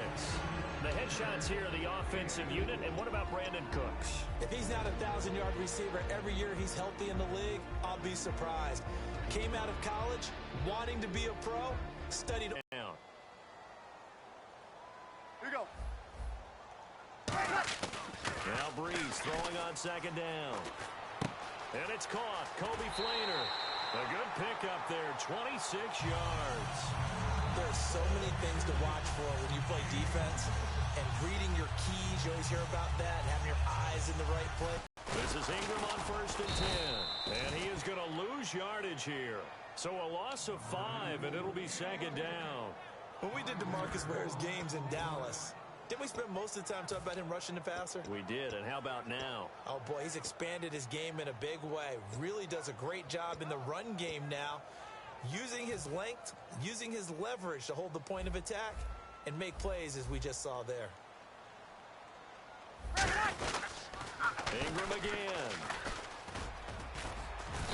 The headshots here, the offensive unit. And what about Brandon Cooks? If he's not a 1,000-yard receiver every year he's healthy in the league, I'll be surprised. Came out of college wanting to be a pro, studied down. Here you go. Now Breeze throwing on 2nd down. And it's caught. Kobe Flainer. A good pickup there, 26 yards. There's so many things to watch for when you play defense. And reading your keys, you always hear about that, having your eyes in the right place. This is Ingram on 1st and 10. And he is going to lose yardage here. So a loss of 5, and it'll be 2nd down. When we did DeMarcus Ware's games in Dallas, didn't we spend most of the time talking about him rushing the passer? We did, and how about now? Oh, boy, he's expanded his game in a big way. Really does a great job in the run game now, using his length, using his leverage to hold the point of attack and make plays as we just saw there. Ingram again.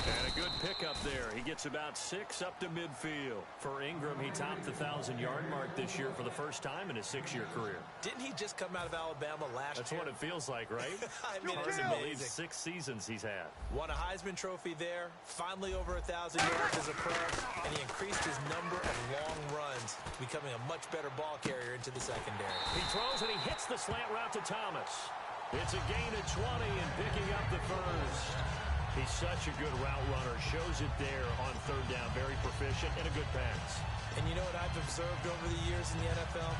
And a good pickup there. He gets about 6 up to midfield. For Ingram, he topped the 1,000-yard mark this year for the first time in his 6-year career. Didn't he just come out of Alabama last year? That's what it feels like, right? I mean, Hard it's to believe amazing. 6 seasons he's had. Won a Heisman Trophy there, finally over 1,000 yards as a pro, and he increased his number of long runs, becoming a much better ball carrier into the secondary. He throws and he hits the slant route to Thomas. It's a gain of 20 and picking up the first. He's such a good route runner. Shows it there on 3rd down. Very proficient and a good pass. And you know what I've observed over the years in the NFL?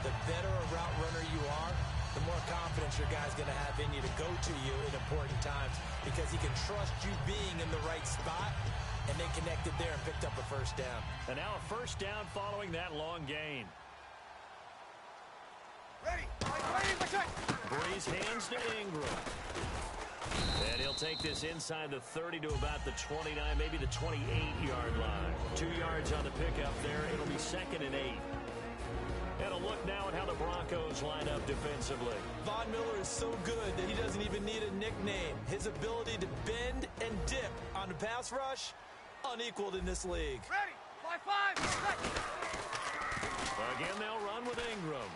The better a route runner you are, the more confidence your guy's going to have in you to go to you in important times because he can trust you being in the right spot, and they connected there and picked up a 1st down. And now a 1st down following that long gain. Ready. Breeze hands to Ingram. And he'll take this inside the 30 to about the 29, maybe the 28-yard line. 2 yards on the pickup there. It'll be 2nd and 8. And a look now at how the Broncos line up defensively. Von Miller is so good that he doesn't even need a nickname. His ability to bend and dip on the pass rush, unequaled in this league. Ready. Fly 5. Again, they'll run with Ingram.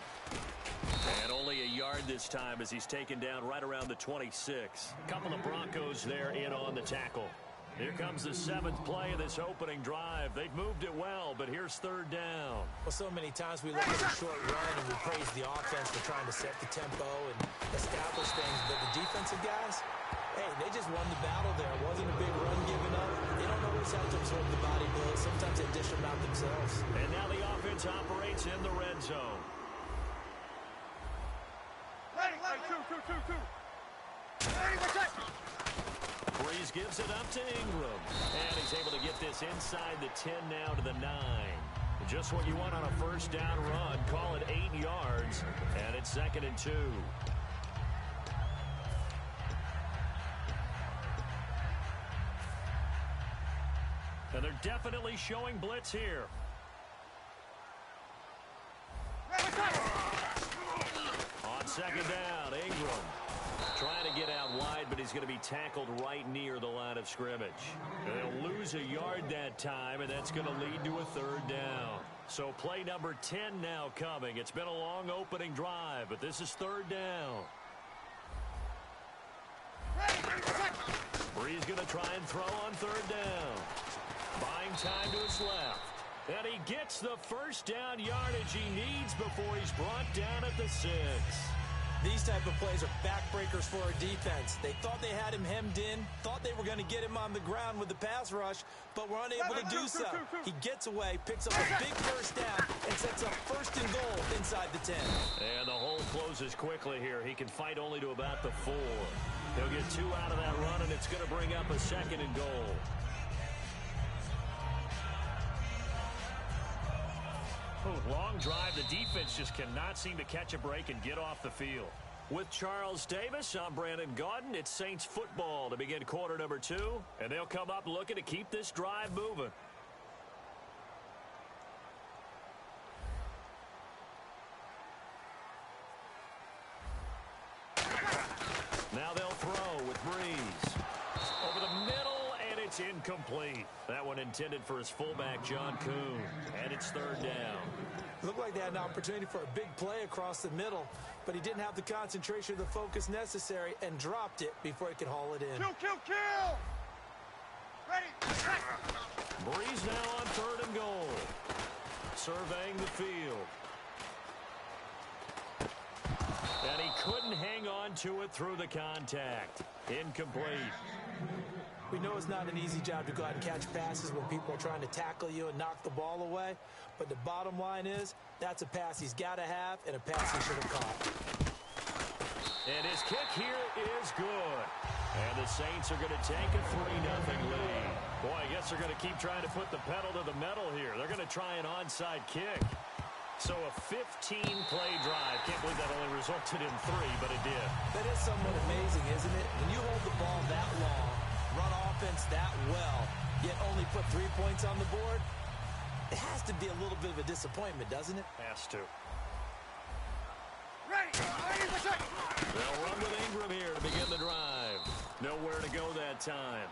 And only a yard this time as he's taken down right around the 26. Couple of Broncos there in on the tackle. Here comes the 7th play of this opening drive. They've moved it well, but here's 3rd down. Well, so many times we look at a short run and we praise the offense for trying to set the tempo and establish things. But the defensive guys, hey, they just won the battle there. It wasn't a big run given up. They don't always have to absorb the body blows. Sometimes they dish them out themselves. And now the offense operates in the red zone. Ready. 2. Ready. Breeze gives it up to Ingram. And he's able to get this inside the 10 now to the 9. Just what you want on a 1st down run. Call it 8 yards. And it's 2nd and 2. And they're definitely showing blitz here. On 2nd down, Ingram trying to get out wide, but he's going to be tackled right near the line of scrimmage. They'll lose a yard that time, and that's going to lead to a 3rd down. So play number 10 now coming. It's been a long opening drive, but this is 3rd down. Breeze going to try and throw on 3rd down. Buying time to his left. And he gets the 1st down yardage he needs before he's brought down at the 6. These type of plays are backbreakers for our defense. They thought they had him hemmed in, thought they were going to get him on the ground with the pass rush, but were unable to do so. He gets away, picks up a big first down, and sets up 1st and goal inside the 10. And the hole closes quickly here. He can fight only to about the 4. He'll get 2 out of that run, and it's going to bring up a 2nd and goal. Long drive. The defense just cannot seem to catch a break and get off the field. With Charles Davis, I'm Brandon Gaudin. It's Saints football to begin quarter number 2, and they'll come up looking to keep this drive moving. Now they'll throw with Breeze. Over the middle, and it's incomplete. That one intended for his fullback, John Kuhn. And it's 3rd down. Looked like they had an opportunity for a big play across the middle, but he didn't have the concentration or the focus necessary and dropped it before he could haul it in. Kill! Ready, set. Breeze now on 3rd and goal. Surveying the field. And he couldn't hang on to it through the contact. Incomplete. We know it's not an easy job to go out and catch passes when people are trying to tackle you and knock the ball away. But the bottom line is, that's a pass he's got to have and a pass he should have caught. And his kick here is good. And the Saints are going to take a 3-0 lead. Boy, I guess they're going to keep trying to put the pedal to the metal here. They're going to try an onside kick. So a 15-play drive. Can't believe that only resulted in 3, but it did. That is somewhat amazing, isn't it? When you hold the ball that long, run offense that well, yet only put 3 points on the board, it has to be a little bit of a disappointment, doesn't it? Has to. Ready, protect. They'll run with Ingram here to begin the drive. Nowhere to go that time.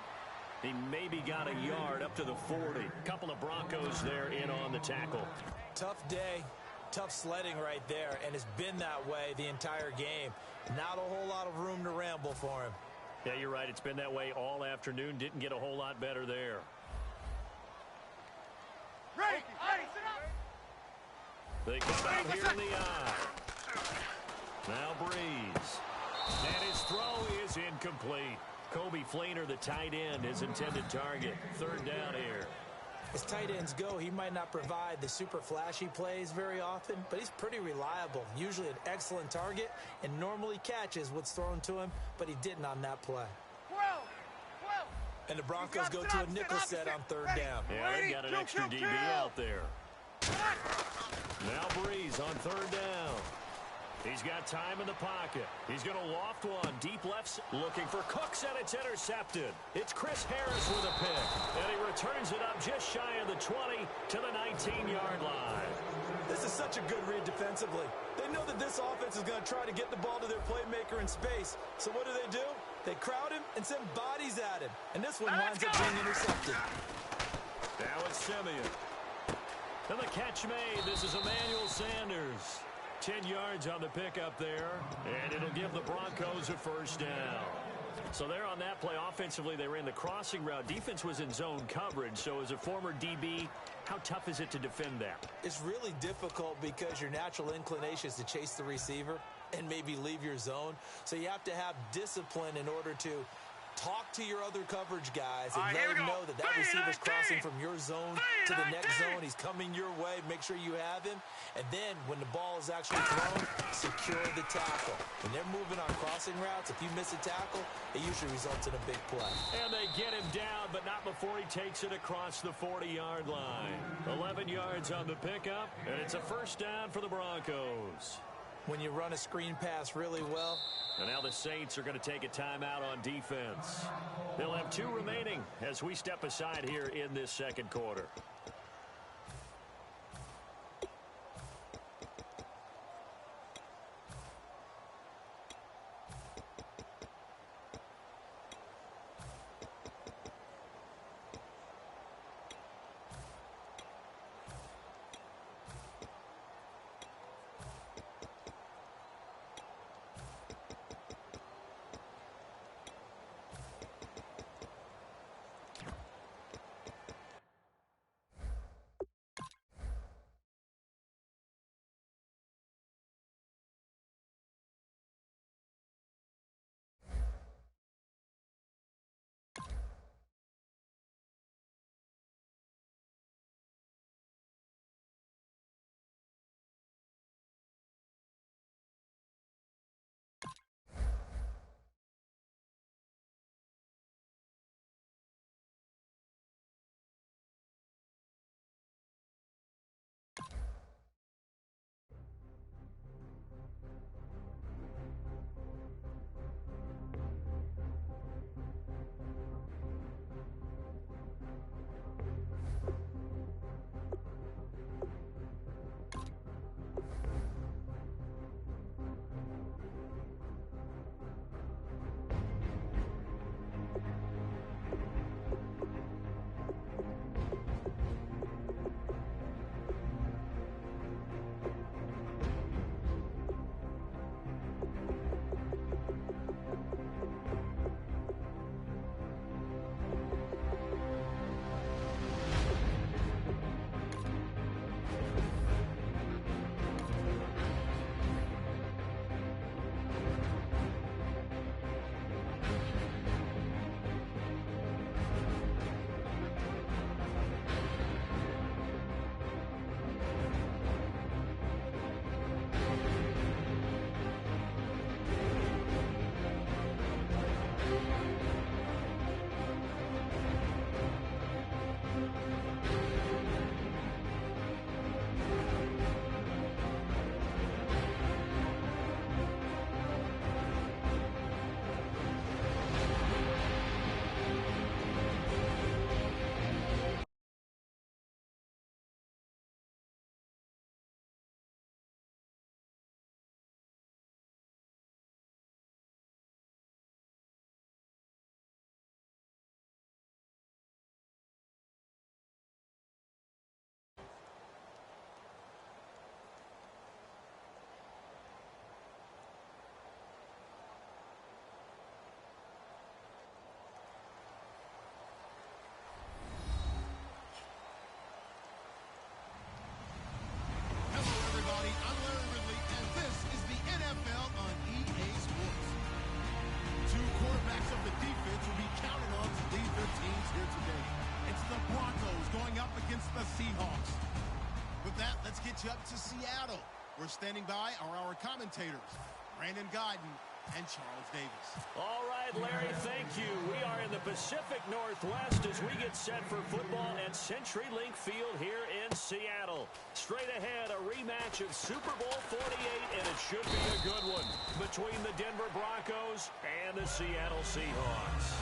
He maybe got a yard up to the 40. Couple of Broncos there in on the tackle. Tough day, tough sledding right there, and it's been that way the entire game. Not a whole lot of room to ramble for him. Yeah, you're right. It's been that way all afternoon. Didn't get a whole lot better there. Ready, They come out here in the eye. Now Breeze. And his throw is incomplete. Kobe Fleener, the tight end, his intended target. 3rd down here. As tight ends go, he might not provide the super flashy plays very often, but he's pretty reliable. Usually an excellent target and normally catches what's thrown to him, but he didn't on that play. 12. And the Broncos go to a nickel set on 3rd down. Yeah, they got an extra DB out there. Now Breeze on 3rd down. He's got time in the pocket. He's going to loft one. Deep lefts looking for Cooks, and it's intercepted. It's Chris Harris with a pick. And he returns it up just shy of the 20 to the 19-yard line. This is such a good read defensively. They know that this offense is going to try to get the ball to their playmaker in space. So what do? They crowd him and send bodies at him. And this one winds up being intercepted. Now it's Simeon. And the catch made. This is Emmanuel Sanders. 10 yards on the pickup there, and it'll give the Broncos a 1st down. So there on that play, offensively, they ran the crossing route. Defense was in zone coverage, so as a former DB, how tough is it to defend that? It's really difficult because your natural inclination is to chase the receiver and maybe leave your zone. So you have to have discipline in order to talk to your other coverage guys and let them know that receiver's crossing from your zone to the next zone. He's coming your way. Make sure you have him. And then when the ball is actually thrown, secure the tackle. When they're moving on crossing routes, if you miss a tackle, it usually results in a big play. And they get him down, but not before he takes it across the 40-yard line. 11 yards on the pickup, and it's a 1st down for the Broncos. When you run a screen pass really well. And now the Saints are going to take a timeout on defense. They'll have 2 remaining as we step aside here in this 2nd quarter. matchup to Seattle. We're standing by are our commentators, Brandon Godden and Charles Davis. All right, Larry, thank you. We are in the Pacific Northwest as we get set for football at CenturyLink Field here in Seattle. Straight ahead, a rematch of Super Bowl 48, and it should be a good one between the Denver Broncos and the Seattle Seahawks.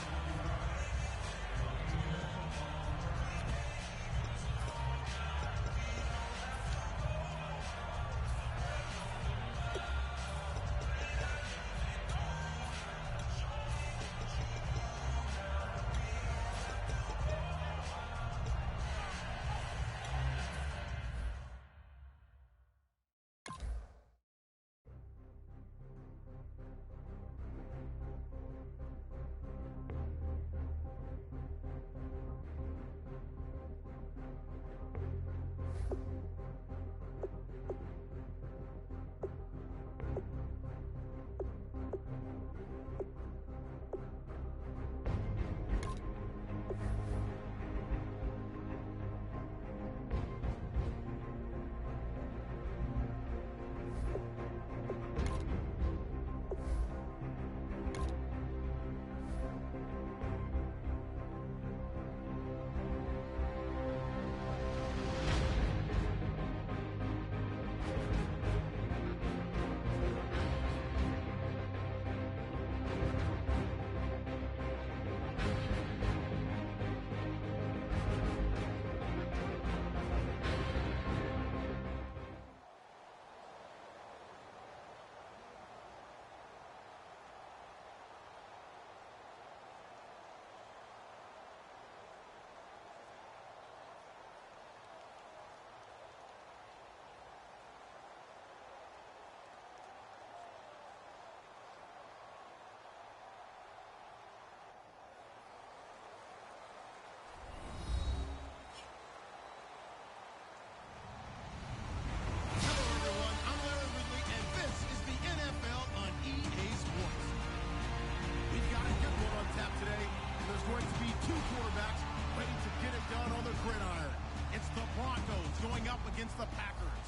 Against the Packers.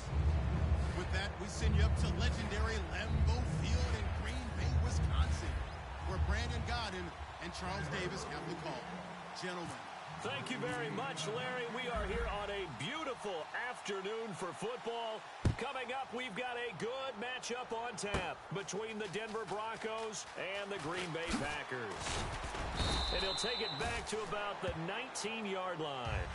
With that, we send you up to legendary Lambeau Field in Green Bay, Wisconsin, where Brandon Godden and Charles Davis have the call. Gentlemen. Thank you very much, Larry. We are here on a beautiful afternoon for football. Coming up, we've got a good matchup on tap between the Denver Broncos and the Green Bay Packers. And he'll take it back to about the 19-yard line.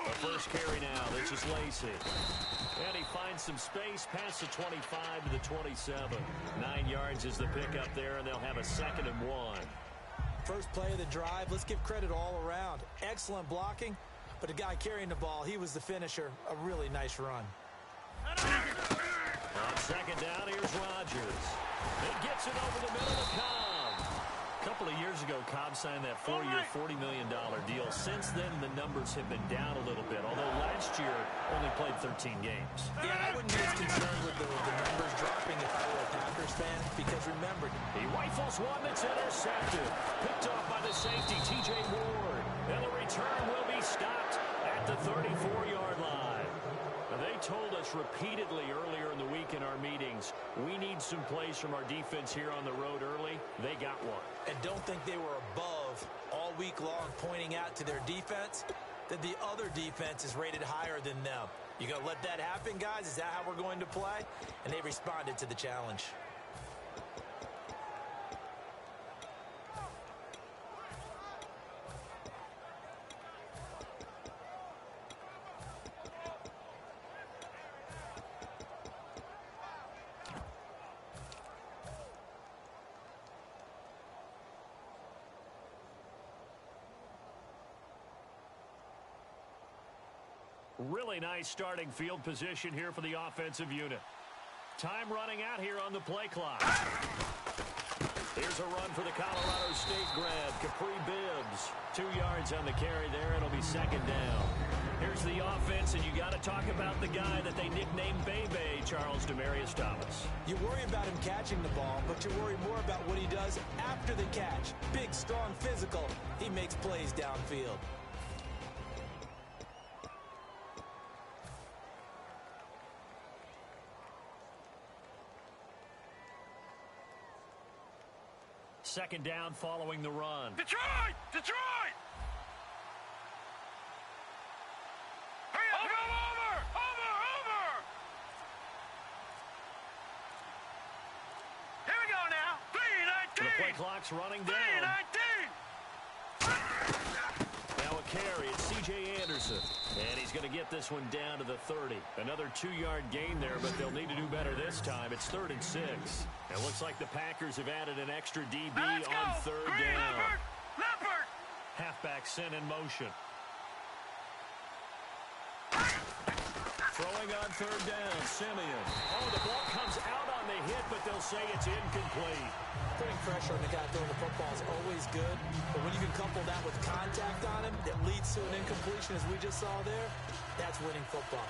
The first carry now, this is Lacey. And he finds some space past the 25 to the 27. 9 yards is the pickup there, and they'll have a 2nd and 1. First play of the drive, let's give credit all around. Excellent blocking, but the guy carrying the ball, he was the finisher. A really nice run. On 2nd down, here's Rodgers. He gets it over the middle of Cobb. A couple of years ago, Cobb signed that 4-year, $40 million deal. Since then, the numbers have been down a little bit, although last year only played 13 games. Yeah, I wouldn't be as concerned with the numbers dropping if I were a Packers fan, because remember, he rifles one that's intercepted. Picked off by the safety, T.J. Ward. And the return will be stopped at the 34-yard line. Now, they told us repeatedly earlier in the week in our meetings, we need some plays from our defense here on the road early. They got one. And don't think they were above all week long pointing out to their defense that the other defense is rated higher than them. You going to let that happen, guys? Is that how we're going to play? And they responded to the challenge. Really nice starting field position here for the offensive unit. Time running out here on the play clock. Here's a run for the Colorado State grad, Capri Bibbs. 2 yards on the carry there. It'll be second down. Here's the offense, and you got to talk about the guy that they nicknamed Bebe, Charles Demarius Thomas. You worry about him catching the ball, but you worry more about what he does after the catch. Big, strong, physical. He makes plays downfield. Second down following the run. Detroit! Detroit! Hurry up! Over! Here we go now. 3:19. The play clock's running down. 3:19. Now a carry. It's C.J. Anderson. And he's going to get this one down to the 30. Another 2-yard gain there, but they'll need to do better this time. It's 3rd and 6. It looks like the Packers have added an extra DB on 3rd down. Leopard! Halfback sent in motion. Throwing on 3rd down, Simeon. Oh, the ball comes out on the hit, but they'll say it's incomplete. Putting pressure on the guy throwing the football is always good, but when you can couple that with contact on him that leads to an incompletion, as we just saw there, that's winning football.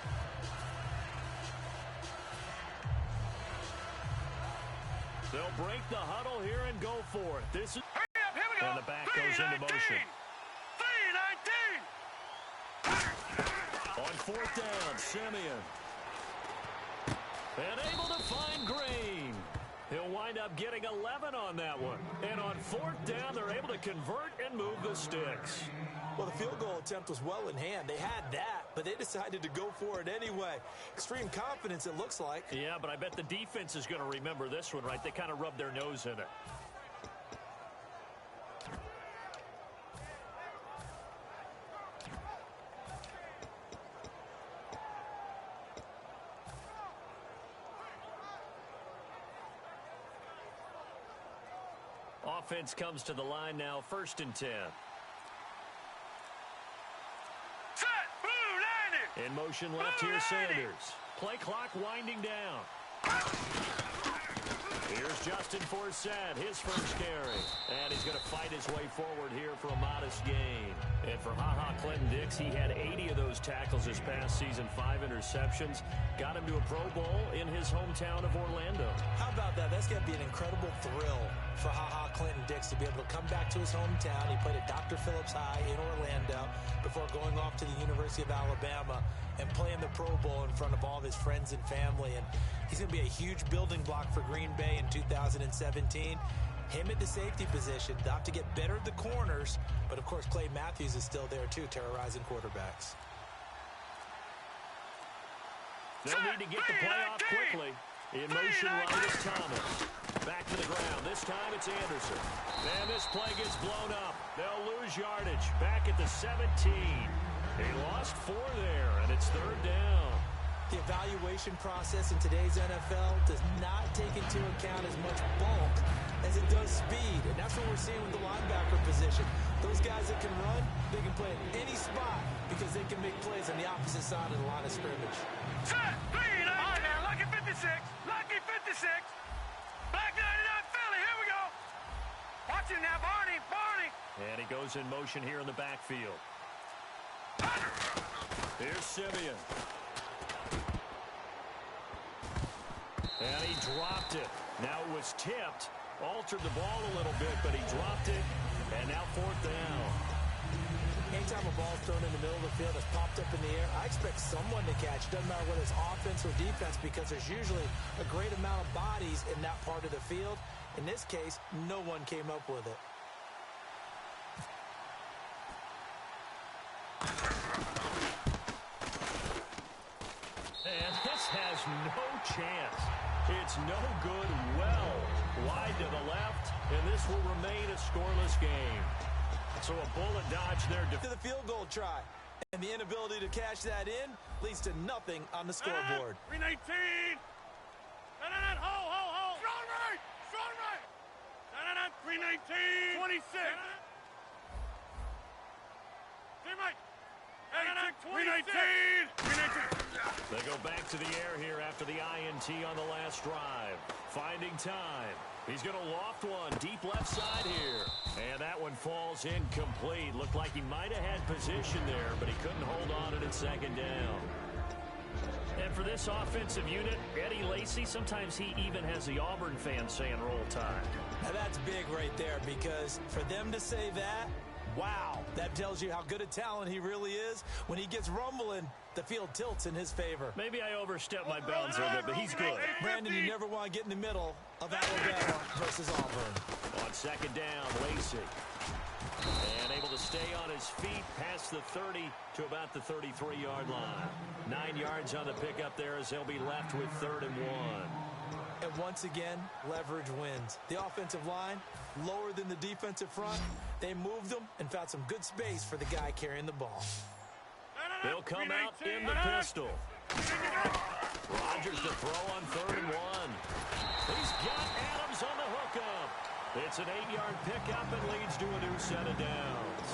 They'll break the huddle here and go for it. This is Hurry up, here we go. And the back goes into motion. 3:19. On 4th down, Simeon. And able to find Green. He'll wind up getting 11 on that one. And on 4th down, they're able to convert and move the sticks. Well, the field goal attempt was well in hand. They had that, but they decided to go for it anyway. Extreme confidence, it looks like. Yeah, but I bet the defense is going to remember this one, right? They kind of rubbed their nose in it. Offense comes to the line now, 1st and 10. Set! Blue 90! In motion left here, Sanders. Play clock winding down. Here's Justin Forsett, his first carry. And he's going to fight his way forward here for a modest gain. And for Clinton-Dix, he had 80 of those tackles this past season, 5 interceptions. Got him to a Pro Bowl in his hometown of Orlando. How about that? That's going to be an incredible thrill for Clinton-Dix to be able to come back to his hometown. He played at Dr. Phillips High in Orlando before going off to the University of Alabama and playing the Pro Bowl in front of all of his friends and family. And he's going to be a huge building block for Green Bay in 2017. Him at the safety position, not to get better at the corners, but of course Clay Matthews is still there too, terrorizing quarterbacks. They'll need to get the play off quickly. In motion right is Thomas. Back to the ground. This time it's Anderson. And this play gets blown up. They'll lose yardage. Back at the 17. He lost 4 there, and it's 3rd down. The evaluation process in today's NFL does not take into account as much bulk as it does speed, and that's what we're seeing with the linebacker position. Those guys that can run, they can play at any spot because they can make plays on the opposite side of the line of scrimmage. Set! 3-9. All right, now, lucky 56. Lucky 56. Black 99 Philly. Here we go. Watch him now, Barney. Barney. And he goes in motion here in the backfield. Here's Simeon. And he dropped it. Now it was tipped. Altered the ball a little bit, but he dropped it. And now 4th down. Anytime a ball's thrown in the middle of the field that's popped up in the air, I expect someone to catch. It doesn't matter whether it's offense or defense because there's usually a great amount of bodies in that part of the field. In this case, no one came up with it. And this has no chance. It's no good. Well wide to the left, and this will remain a scoreless game. So a bullet dodge there. To the field goal try. And the inability to cash that in leads to nothing on the scoreboard. 319. Ho. Strong right. 319. 26. Team right. 319. They go back back to the air here after the INT on the last drive. Finding time. He's going to loft one deep left side here. And that one falls incomplete. Looked like he might have had position there, but he couldn't hold on to it at second down. And for this offensive unit, Eddie Lacy, sometimes he even has the Auburn fans saying roll tide. Now that's big right there, because for them to say that, wow, that tells you how good a talent he really is. When he gets rumbling, the field tilts in his favor. Maybe I overstepped my bounds there, but he's good. Brandon, you never want to get in the middle of Alabama versus Auburn. On second down, Lacy. And able to stay on his feet past the 30 to about the 33-yard line. 9 yards on the pickup there as they'll be left with 3rd and 1. And once again, leverage wins. The offensive line, lower than the defensive front. They moved them and found some good space for the guy carrying the ball. They'll come out in the pistol. Rodgers to throw on 3rd and 1. He's got Adams on the hookup. It's an 8-yard pickup and leads to a new set of downs.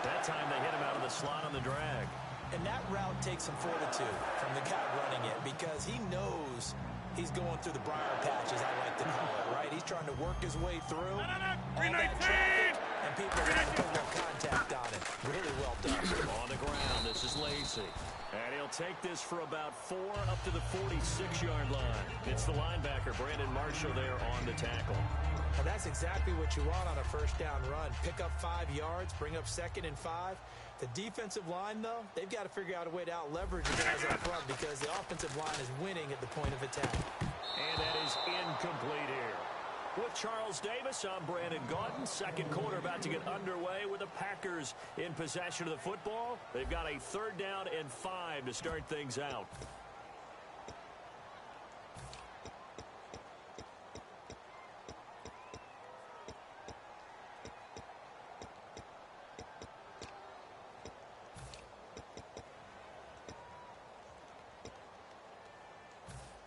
That time they hit him out of the slot on the drag. And that route takes some fortitude from the guy running it, because he knows he's going through the briar patch, as I like to call it, right? He's trying to work his way through all that traffic, and people are going to put more contact on it. Really well done. On the ground, this is Lacy. And he'll take this for about 4 up to the 46-yard line. It's the linebacker, Brandon Marshall, there on the tackle. And that's exactly what you want on a first down run. Pick up 5 yards, bring up 2nd and 5. The defensive line, though, they've got to figure out a way to out-leverage the guys up front, because the offensive line is winning at the point of attack. And that is incomplete here. With Charles Davis, I'm Brandon Gaudin. Second quarter about to get underway with the Packers in possession of the football. They've got a 3rd down and 5 to start things out.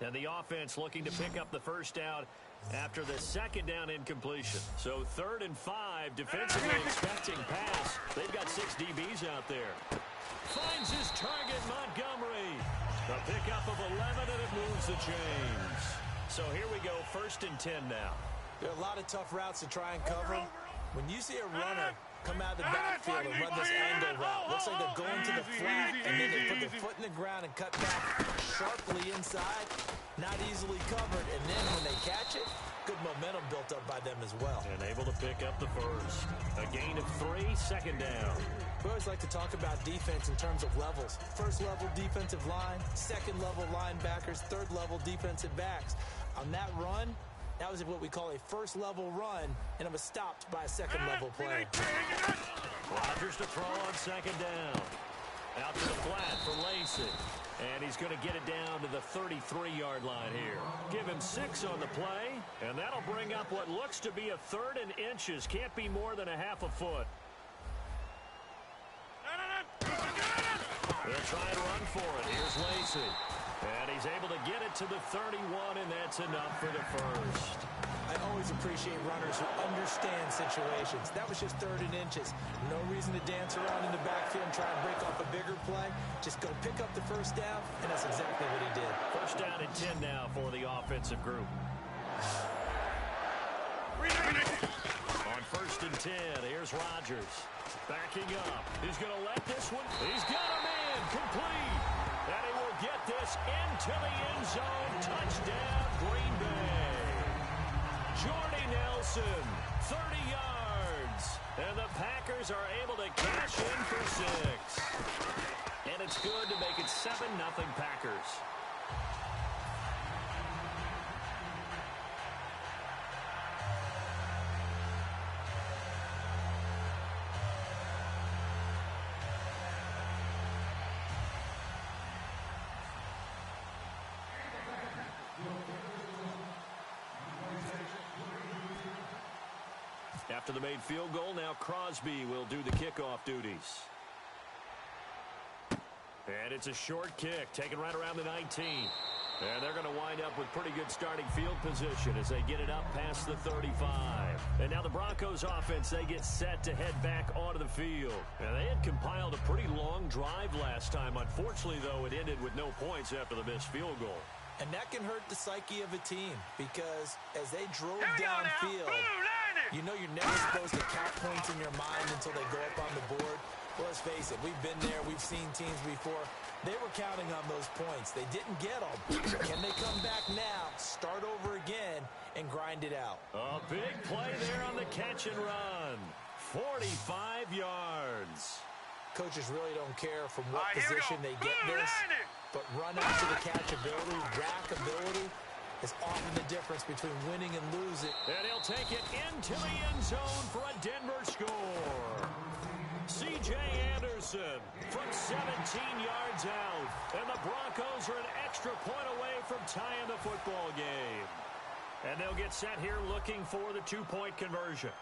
And the offense looking to pick up the first down after the 2nd down incompletion. So 3rd and 5, defensively expecting pass. They've got 6 DBs out there. Finds his target, Montgomery. A pickup of 11, and it moves the chains. So here we go, 1st and 10 now. There are a lot of tough routes to try and cover. When you see a runner come out of the backfield and run this angle route, looks like they're going to the flat, and then they put their foot in the ground and cut back sharply inside. Not easily covered, and then when they catch it, good momentum built up by them as well. And able to pick up the first. A gain of 3, 2nd down. We always like to talk about defense in terms of levels. 1st level defensive line, 2nd level linebackers, 3rd level defensive backs. On that run, that was what we call a 1st level run, and it was stopped by a 2nd level play. Rodgers to throw on 2nd down. Out to the flat for Lacy. And he's going to get it down to the 33-yard line here. Give him 6 on the play, and that'll bring up what looks to be a 3rd and inches. Can't be more than a half a foot. They'll try and run for it. Here's Lacy. And he's able to get it to the 31, and that's enough for the first. I always appreciate runners who understand situations. That was just 3rd and inches. No reason to dance around in the backfield and try and break off a bigger play. Just go pick up the first down, and that's exactly what he did. 1st down and 10 now for the offensive group. On 1st and 10, here's Rodgers. Backing up. He's going to let this one. He's got him in. Complete. And he will get this into the end zone. Touchdown, Green Bay. Jordy Nelson, 30 yards. And the Packers are able to cash in for 6. And it's good to make it 7-0 Packers. After the made field goal, now Crosby will do the kickoff duties. And it's a short kick, taken right around the 19. And they're going to wind up with pretty good starting field position as they get it up past the 35. And now the Broncos offense, they get set to head back onto the field. And they had compiled a pretty long drive last time. Unfortunately, though, it ended with no points after the missed field goal. And that can hurt the psyche of a team because as they drove downfield, you know you're never supposed to count points in your mind until they go up on the board. Well, let's face it, we've been there. We've seen teams before. They were counting on those points. They didn't get them. Can they come back now, start over again, and grind it out? A big play there on the catch and run. 45 yards. Coaches really don't care from what position they get this, but run after the catch ability, rack ability is often the difference between winning and losing. And he'll take it into the end zone for a Denver score. C.J. Anderson from 17 yards out. And the Broncos are an extra point away from tying the football game. And they'll get set here looking for the two-point conversion.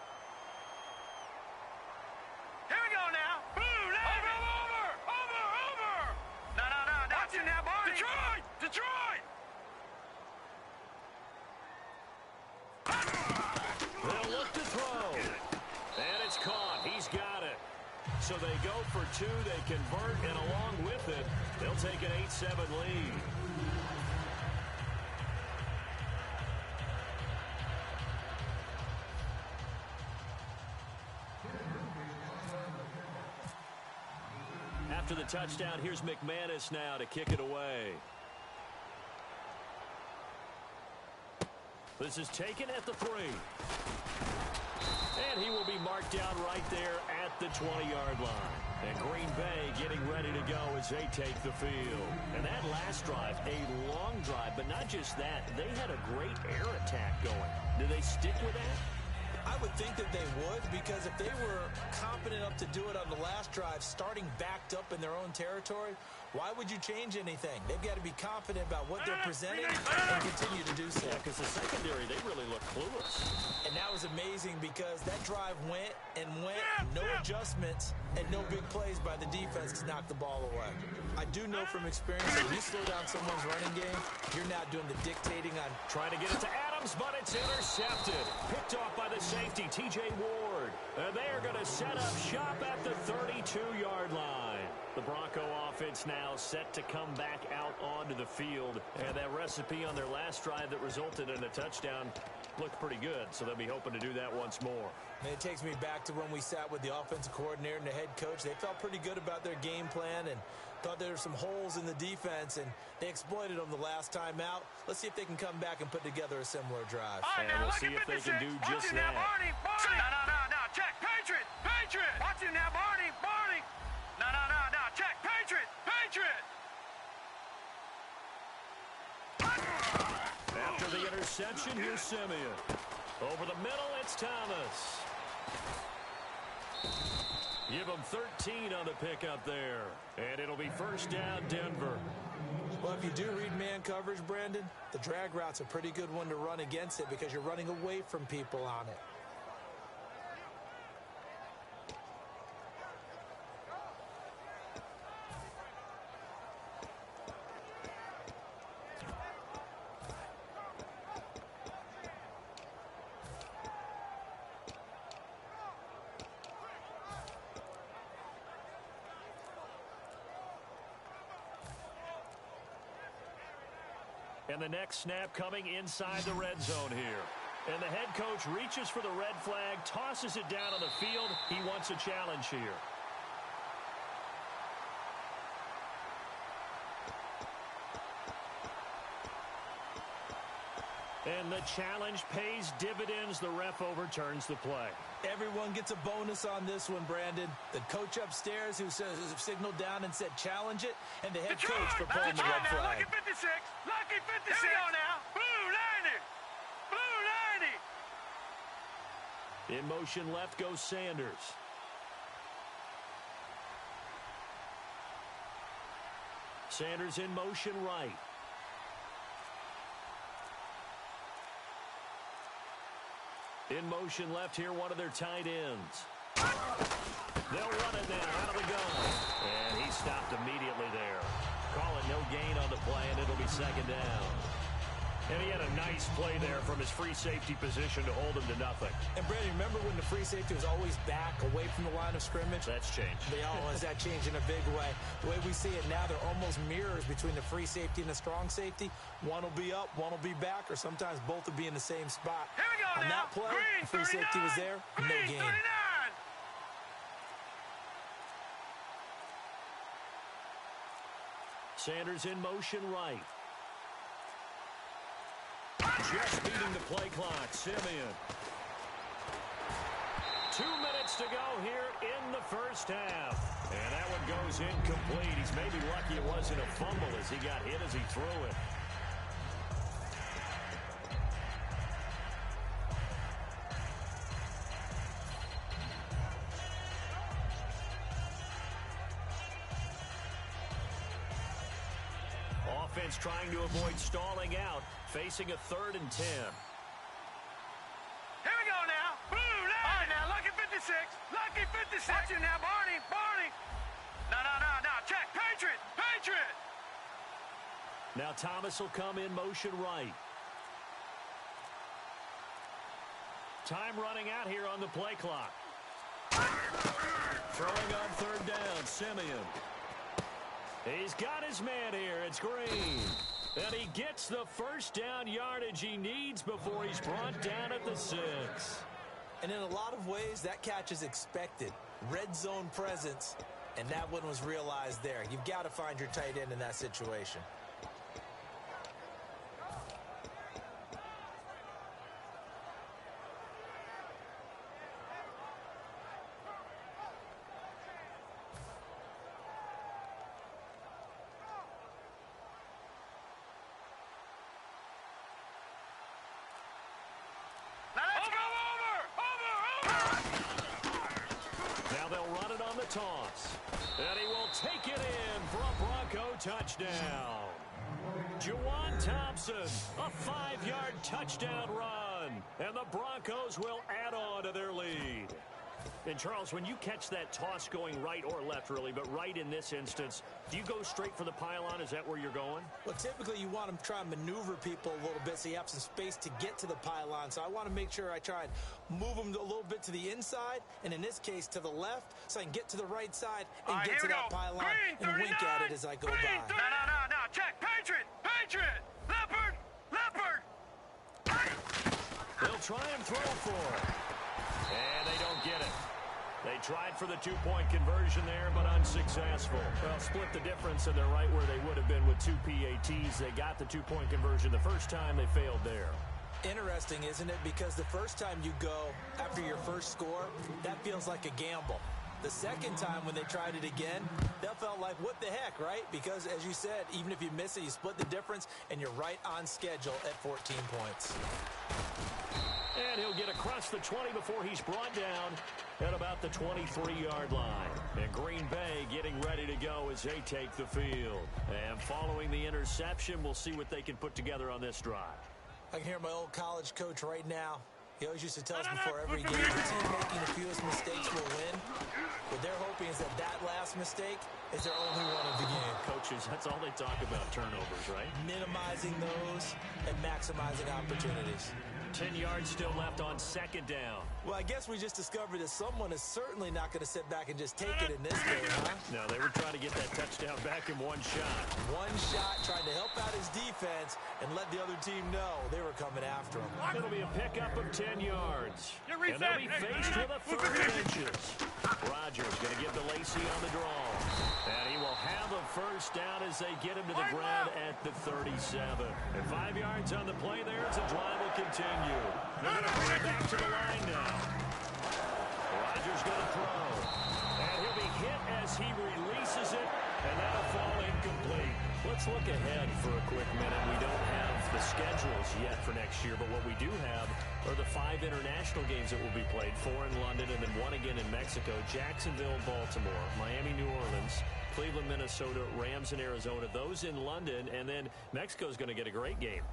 Here we go now. Boom, over. No. Watch it now, Barney. Detroit. They'll look to throw. And it's caught. He's got it. So they go for two. They convert, and along with it, they'll take an 8-7 lead. After the touchdown, here's McManus now to kick it away. This is taken at the 3. And he will be marked down right there at the 20-yard line. And Green Bay getting ready to go as they take the field. And that last drive, a long drive, but not just that. They had a great air attack going. Do they stick with that? I would think that they would, because if they were confident enough to do it on the last drive, starting backed up in their own territory, why would you change anything? They've got to be confident about what they're presenting and continue to do so. Yeah, because the secondary, they really look clueless. And that was amazing because that drive went, no adjustments, and no big plays by the defense to knock the ball away. I do know from experience that when you slow down someone's running game, you're not doing the dictating on trying to get it to Adams, but it's intercepted. Picked off by the safety, T.J. Ward. And they are going to set up shop at the 32-yard line. The Bronco offense now set to come back out onto the field. And that recipe on their last drive that resulted in a touchdown looked pretty good, so they'll be hoping to do that once more. And it takes me back to when we sat with the offensive coordinator and the head coach. They felt pretty good about their game plan and thought there were some holes in the defense, and they exploited them the last time out. Let's see if they can come back and put together a similar drive. And we'll see if they can do just that. No. Check. Patriot. Watch it now, Barney. No. Check. Patriot. After the interception, here's Simeon. Over the middle, it's Thomas. Give him 13 on the pickup there. And it'll be first down, Denver. Well, if you do read man coverage, Brandon, the drag route's a pretty good one to run against it because you're running away from people on it. And the next snap coming inside the red zone here. And the head coach reaches for the red flag, tosses it down on the field. He wants a challenge here. And the challenge pays dividends. The ref overturns the play. Everyone gets a bonus on this one, Brandon. The coach upstairs who signaled down and said challenge it, and the head coach for pulling the red flag. Lucky 56. Here we go now. Blue 90. In motion left goes Sanders. Sanders in motion right. In motion left here, one of their tight ends. They'll run it now out of the gun. And he stopped immediately there. Call it no gain on the play, and it'll be second down. And he had a nice play there from his free safety position to hold him to nothing. And, Brandon, remember when the free safety was always back away from the line of scrimmage? That's changed. They always that changed in a big way. The way we see it now, they're almost mirrors between the free safety and the strong safety. One will be up, one will be back, or sometimes both will be in the same spot. Here we go On now. that play, Green, the free 39. safety was there, Green, no gain. 39. Sanders in motion right. Just beating the play clock. Simeon. 2 minutes to go here in the first half. And that one goes incomplete. He's maybe lucky it wasn't a fumble as he got hit as he threw it. Offense trying to avoid stalling out, facing a 3rd and 10. Here we go now. Blue line. All right, now, lucky 56. Lucky 56. Watch you now, Barney. Barney. No. Check. Patriot. Patriot. Now Thomas will come in motion right. Time running out here on the play clock. Throwing on 3rd down, Simeon. He's got his man here. It's Green. And he gets the first down yardage he needs before he's brought down at the 6. And in a lot of ways, that catch is expected. Red zone presence, and that one was realized there. You've got to find your tight end in that situation. Toss. And he will take it in for a Bronco touchdown. Juwan Thompson, a 5-yard touchdown run. And the Broncos will add on to their lead. And, Charles, when you catch that toss going right or left, really, but right in this instance, do you go straight for the pylon? Is that where you're going? Well, typically you want to try and maneuver people a little bit so you have some space to get to the pylon. So I want to make sure I try and move them a little bit to the inside, and in this case to the left, so I can get to the right side and get to that pylon and wink at it as I go by. No. Check. Patriot. Patriot. Leopard. Leopard. They'll try and throw for it. And they don't get it. They tried for the 2-point conversion there, but unsuccessful. Well, split the difference, and they're right where they would have been with 2 PATs. They got the 2-point conversion the first time. They failed there. Interesting, isn't it? Because the first time you go after your first score, that feels like a gamble. The second time when they tried it again, that felt like, what the heck, right? Because, as you said, even if you miss it, you split the difference, and you're right on schedule at 14 points. And he'll get across the 20 before he's brought down at about the 23-yard line. And Green Bay getting ready to go as they take the field. And following the interception, we'll see what they can put together on this drive. I can hear my old college coach right now. He always used to tell us before every game, the team making the fewest mistakes will win. What they're hoping is that last mistake is their only one of the game. Coaches, that's all they talk about, turnovers, right? Minimizing those and maximizing opportunities. 10 yards still left on 2nd down. Well, I guess we just discovered that someone is certainly not going to sit back and just take it in this game, huh? No, they were trying to get that touchdown back in one shot. One shot, trying to help out his defense and let the other team know they were coming after him. It'll be a pickup of 10 yards. And they'll be faced with a 3rd and inches. Rodgers going to give to Lacey on the draw. And he will have a first down as they get him to the ground at the 37. And 5 yards on the play there as the drive will continue. They're going to bring it back to the line now. Rodgers going to throw. And he'll be hit as he releases it. And that'll fall incomplete. Let's look ahead for a quick minute. We don't have the schedules yet for next year, but what we do have are the 5 international games that will be played, 4 in London and then 1 again in Mexico, Jacksonville, Baltimore, Miami, New Orleans, Cleveland, Minnesota, Rams in Arizona, those in London, and then Mexico's going to get a great game.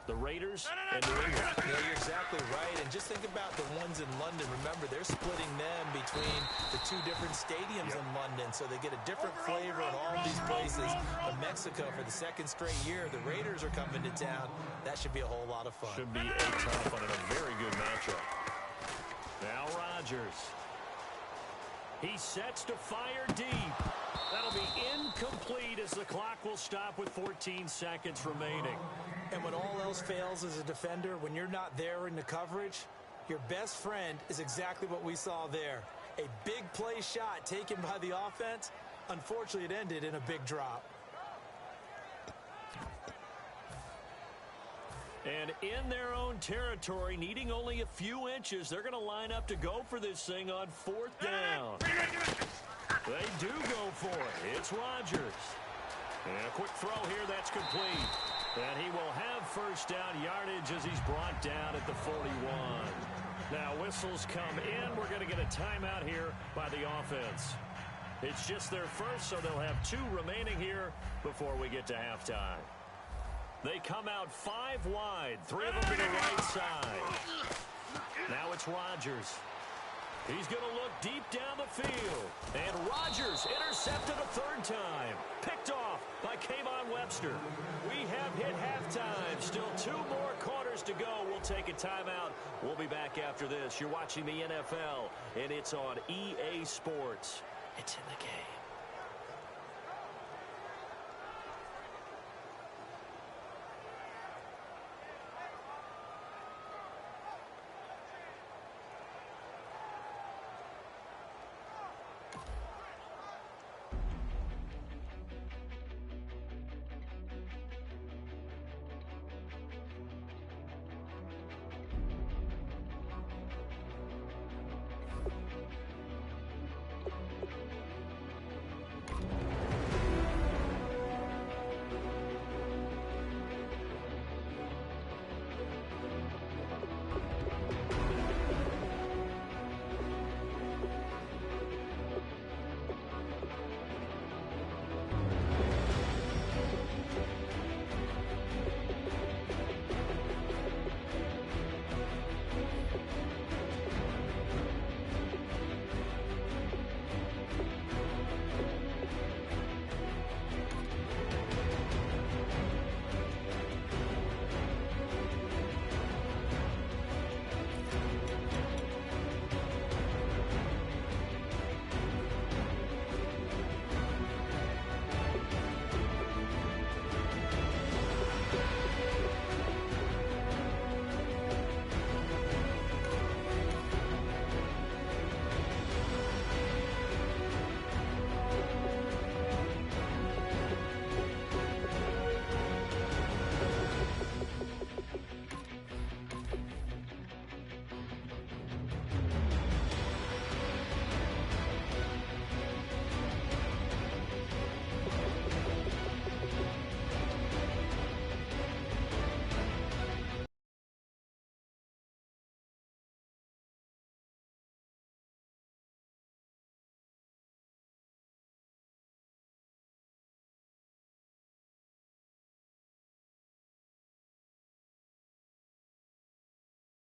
The Raiders and New England. Yeah, you're exactly right. And just think about the ones in London. Remember, they're splitting them between the two different stadiums in London, so they get a different flavor in all these places. But Mexico, for the second straight year, the Raiders are coming to town. That should be a whole lot of fun. Should be a tough one and a very good matchup. Now Rodgers. He sets to fire deep. That'll be incomplete as the clock will stop with 14 seconds remaining. And when all else fails as a defender, when you're not there in the coverage, your best friend is exactly what we saw there. A big play shot taken by the offense. Unfortunately, it ended in a big drop. And in their own territory, needing only a few inches, they're going to line up to go for this thing on 4th down. They do go for it. It's Rodgers. And a quick throw here, that's complete. And he will have first down yardage as he's brought down at the 41. Now whistles come in. We're going to get a timeout here by the offense. It's just their first, so they'll have 2 remaining here before we get to halftime. They come out 5 wide, 3 of them to the right side. Now it's Rodgers. He's going to look deep down the field. And Rodgers intercepted a 3rd time. Picked off by Kayvon Webster. We have hit halftime. Still 2 more quarters to go. We'll take a timeout. We'll be back after this. You're watching the NFL, and it's on EA Sports. It's in the game.